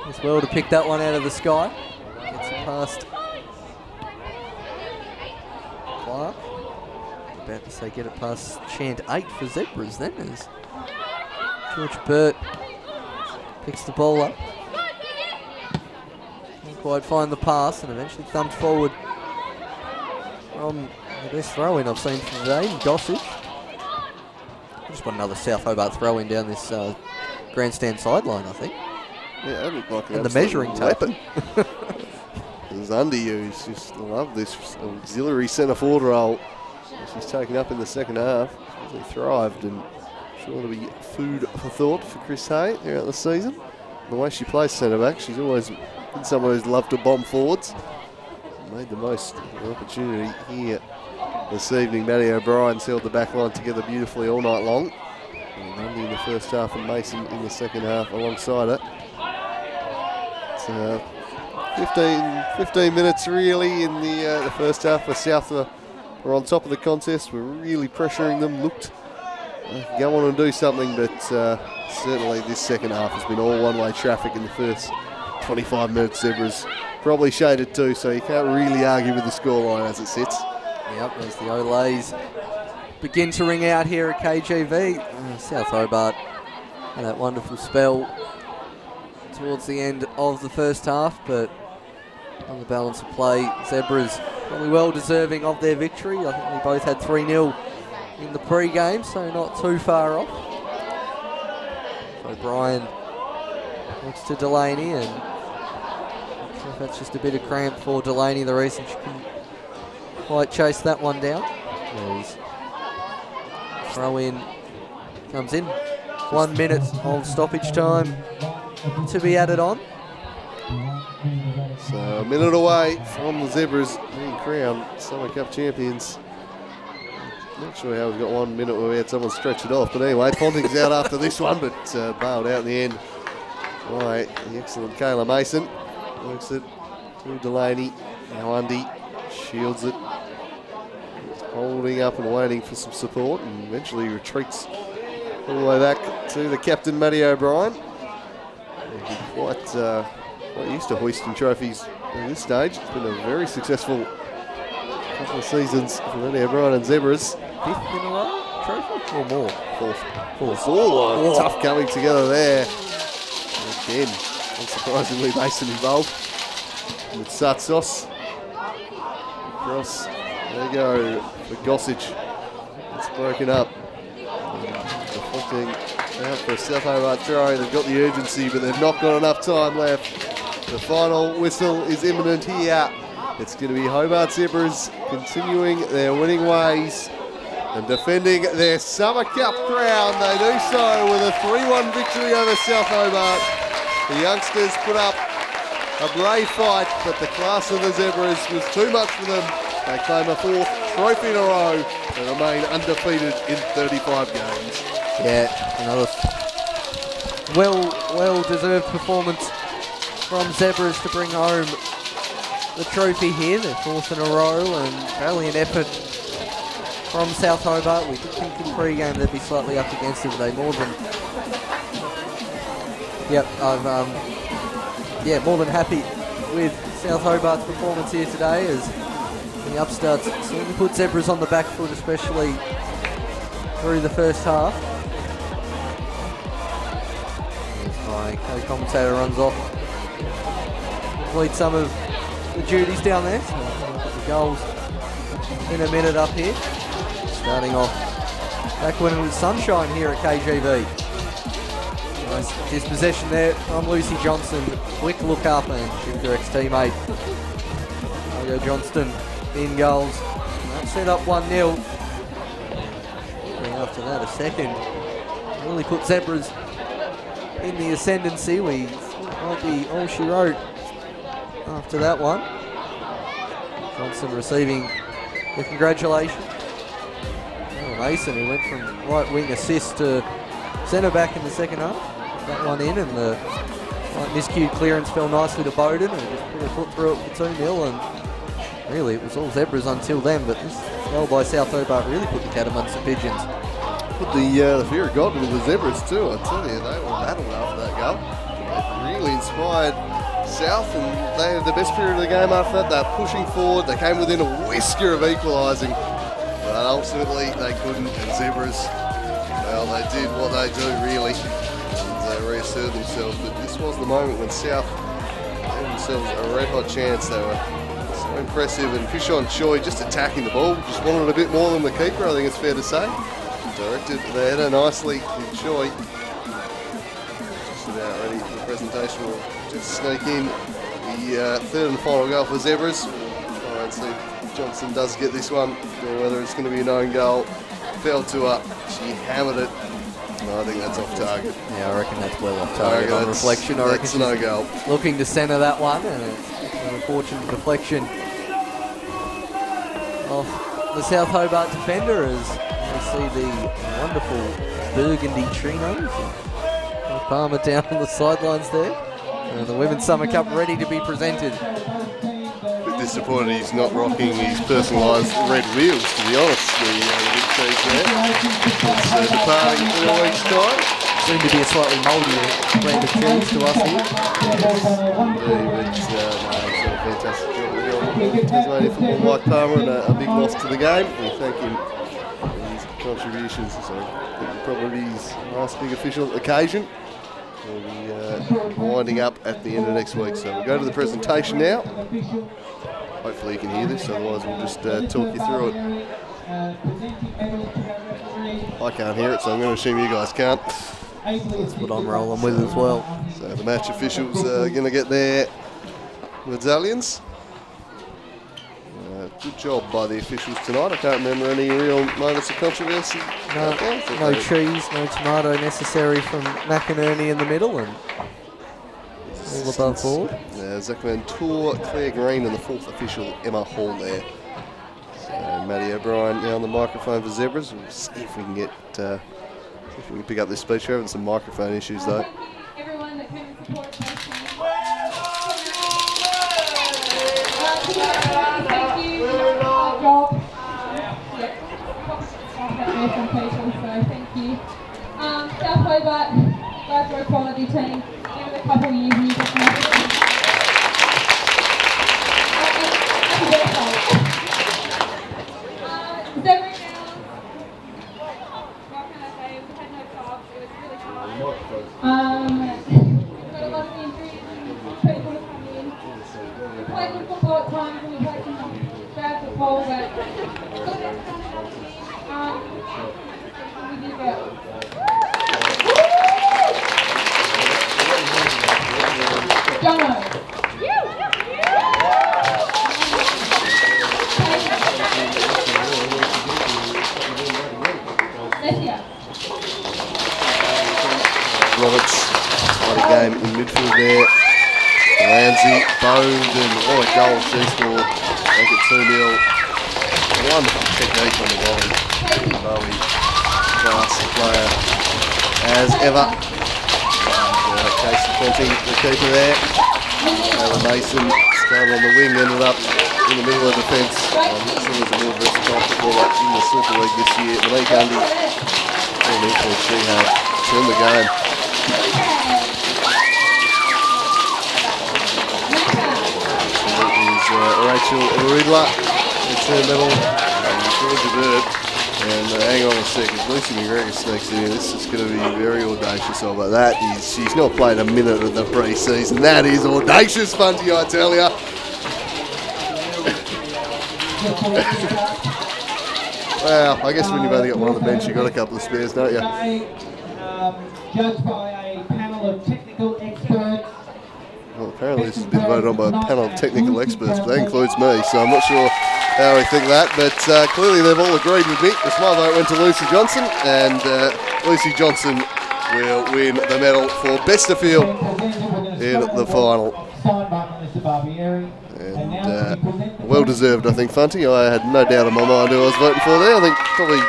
[SPEAKER 3] as well to pick that one out of the sky. Gets it past Clark. About to say get it past Chant 8 for Zebras then, as George Burt picks the ball up. Can't quite find the pass and eventually thumped forward from the best throw-in I've seen from today, Gossage. Just want another South Hobart throw-in down this grandstand sideline, I think.
[SPEAKER 2] Yeah, that looked like an
[SPEAKER 3] and the measuring tape.
[SPEAKER 2] It was underused. Just love this auxiliary centre forward role she's taken up in the second half. She's really thrived and sure to be food for thought for Chris Hay throughout the season. The way she plays centre back, she's always been someone who's loved to bomb forwards. Made the most of the opportunity here this evening. Maddie O'Brien's held the back line together beautifully all night long. And Lundy in the first half and Mason in the second half alongside it. It's 15 minutes really in the first half where South were on top of the contest. We're really pressuring them, looked go on and do something, but certainly this second half has been all one-way traffic in the first 25 minutes. Zebras probably shaded too, so you can't really argue with the scoreline as it sits.
[SPEAKER 3] Yep, there's the Olays begin to ring out here at KGV. South Hobart had that wonderful spell towards the end of the first half, but on the balance of play, Zebras probably well deserving of their victory. I think we both had 3-0 in the pre-game, so not too far off. O'Brien next to Delaney, and not sure if that's just a bit of cramp for Delaney, the reason she couldn't quite chase that one down. Throw in comes in. 1 minute of stoppage time to be added on.
[SPEAKER 2] So a minute away from the Zebras being crowned Summer Cup champions. Not sure how we've got 1 minute where we had someone stretch it off, but anyway, Ponting's out after this one, but bailed out in the end by the excellent Kayla Mason. Works it to Delaney. Now Undy shields it, holding up and waiting for some support, and eventually retreats all the way back to the captain, Matty O'Brien. Quite used to hoisting trophies at this stage. It's been a very successful couple of seasons for Matty O'Brien and Zebras.
[SPEAKER 3] 5th in a row trophy or more?
[SPEAKER 2] 4th. 4. Tough coming together there. And again, unsurprisingly, Mason involved with Satsos. Cross, there you go, for Gossage. It's broken up. Deflecting out for a South Hobart throw. They've got the urgency, but they've not got enough time left. The final whistle is imminent here. It's going to be Hobart Zebras continuing their winning ways and defending their Summer Cup crown. They do so with a 3-1 victory over South Hobart. The youngsters put up a brave fight, but the class of the Zebras was too much for them. They claim a 4th trophy in a row and remain undefeated in 35 games.
[SPEAKER 3] Yeah, another well-deserved performance from Zebras to bring home the trophy here, their 4th in a row, and valiant effort from South Hobart. We did think in pre-game they'd be slightly up against it, but they more than... Yep, more than happy with South Hobart's performance here today, as the upstarts certainly put Zebras on the back foot, especially through the first half. As my co-commentator runs off, complete some of the duties down there. So the goals in a minute up here. Starting off back when it was sunshine here at KGV. Nice dispossession there from Lucy Johnson. Quick look up and shoot her ex-teammate. Margo Johnston in goals. That set up 1-0. After that, a second. Really put Zebras in the ascendancy. We might be all she wrote after that one. Johnson receiving the congratulations. Mason, who went from right wing assist to centre back in the second half. that one in, and the miscued clearance fell nicely to Bowden, and just put a foot through it for 2-0, and really it was all Zebras until then, but this goal by South Hobart really put the cat amongst the pigeons.
[SPEAKER 2] Put the fear of God into the Zebras too, I tell you, they were rattled after that goal. It really inspired South, and they had the best period of the game after that. They were pushing forward, they came within a whisker of equalising, but ultimately they couldn't, and Zebras, well, they did what they do really. They reasserted themselves, but this was the moment when South gave themselves a red hot chance. They were so impressive, and Fishon Choi just attacking the ball, just wanted a bit more than the keeper, I think it's fair to say. Directed the header nicely in Choi. Just about ready for the presentation. We'll just sneak in the third and final goal for Zebras. Try and see if Johnson does get this one, or whether it's going to be an own goal. Fell to her, she hammered it. No, I think that's off target.
[SPEAKER 3] Yeah, I reckon that's well off target on reflection. I reckon
[SPEAKER 2] that's no goal.
[SPEAKER 3] Looking to centre that one, and it's an unfortunate deflection of the South Hobart defender as we see the wonderful burgundy trinos. Palmer down on the sidelines there. And the Women's Summer Cup ready to be presented.
[SPEAKER 2] A bit disappointed he's not rocking his personalised red wheels, to be honest, the big cheese there. It's departing in a week's time.
[SPEAKER 3] Soon to be a slightly mouldier brand of cheese to us here.
[SPEAKER 2] Indeed, but he's done a fantastic job with Tasmania football, Mike Palmer, and a big loss to the game. We thank him for his contributions. So I think probably his last big official occasion. We'll be winding up at the end of next week. So we'll go to the presentation now. Hopefully you can hear this, otherwise we'll just talk you through it. I can't hear it, so I'm going to assume you guys can't.
[SPEAKER 3] That's what I'm rolling with as well.
[SPEAKER 2] So the match officials are going to get their medallions. Good job by the officials tonight. I can't remember any real moments of controversy.
[SPEAKER 3] No cheese, no tomato necessary from McInerney in the middle, and all above board.
[SPEAKER 2] Zach Van Tour, Claire Green, and the fourth official, Emma Hall there. So Maddie O'Brien now on the microphone for Zebras. We'll see if we can get, see if we can pick up this speech. We're having some microphone issues though.
[SPEAKER 5] Everyone that came to support us. Thank you. Job. So thank you. South Hobart, guys, we're a quality team. Give it a couple of years and you just know it. Zebra now. What can I say? We had no clubs. It was really hard. We've got a lot of injuries and people to come in. We played good football at times and we played some bad football, but look at the we did well. Jono.
[SPEAKER 2] Roberts, mighty game in midfield there. Ramsey, Bowden, what a goal she scored. Make it 2-0. Wonderful technique on the volley. Bowie, class player as ever. Casey Ponting, the keeper there. Taylor Mason started on the wing, ended up in the middle of the defence. This was a more versatile footballer in the Super League this year. Monique Undy, and equally she had turned the game. Rachel Ridler, it's her medal, Georgia Bird, and hang on a second, Lucy McGregor sneaks in here. This is going to be very audacious of her. That is, she's not played a minute of the pre-season. That is audacious, Funty, I tell ya. Well, I guess when you've only got one on the bench, you've got a couple of spares, don't you?
[SPEAKER 6] Judged by a panel of technical experts.
[SPEAKER 2] Well, apparently this has been voted on by a panel of technical experts, but that includes me, so I'm not sure how we think that, but clearly they've all agreed with me. My vote went to Lucy Johnson, and Lucy Johnson will win the medal for Best of Field in the final. And well deserved, I think, Funty. I had no doubt in my mind who I was voting for there. I think probably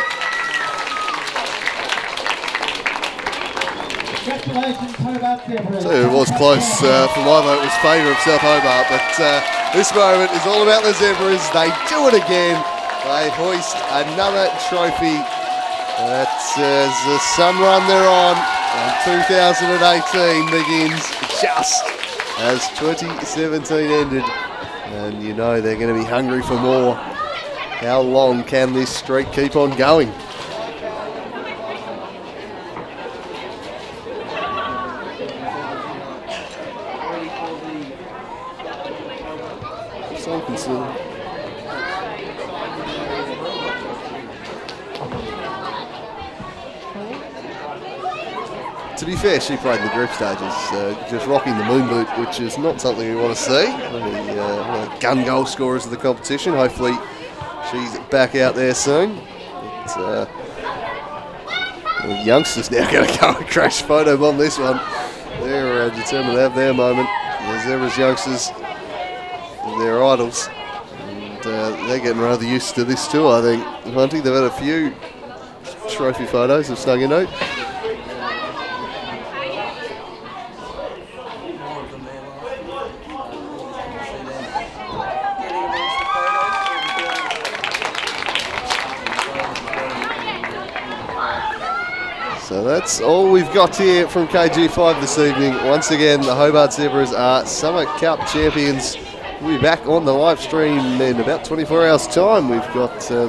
[SPEAKER 6] Congratulations, Hobart Zebras.
[SPEAKER 2] So it was close. For my vote, it was favour of South Hobart, but this moment is all about the Zebras. They do it again. They hoist another trophy. That's the sun run they're on, and 2018 begins just as 2017 ended. And you know they're going to be hungry for more. How long can this streak keep on going? So considered. To be fair, she played in the group stages, just rocking the moon boot, which is not something we want to see. One of the gun goal scorers of the competition. Hopefully she's back out there soon. But, the youngsters now going to go and crash photo bomb this one. They're determined to have their moment. The Zebras youngsters, their idols. And they're getting rather used to this too, I think. Hunty, they've had a few trophy photos of Snuggy Note. So that's all we've got here from KG5 this evening. Once again, the Hobart Zebras are Summer Cup champions. We'll be back on the live stream in about 24 hours' time. We've got the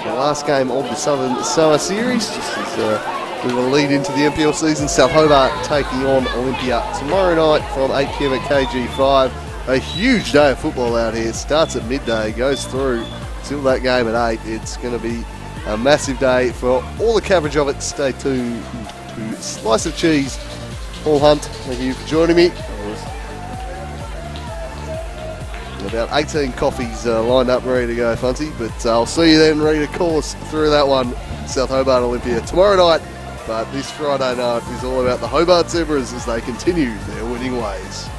[SPEAKER 2] last game of the Southern Summer Series, just as we will lead into the NPL season. South Hobart taking on Olympia tomorrow night from 8 p.m. at KG5. A huge day of football out here. Starts at midday, goes through till that game at 8. It's going to be a massive day for all the coverage of it. Stay tuned to Slice of Cheese. Paul Hunt, thank you for joining me. About 18 coffees lined up ready to go, Funty, but I'll see you then ready to call us through that one. South Hobart Olympia tomorrow night, but this Friday night is all about the Hobart Zebras as they continue their winning ways.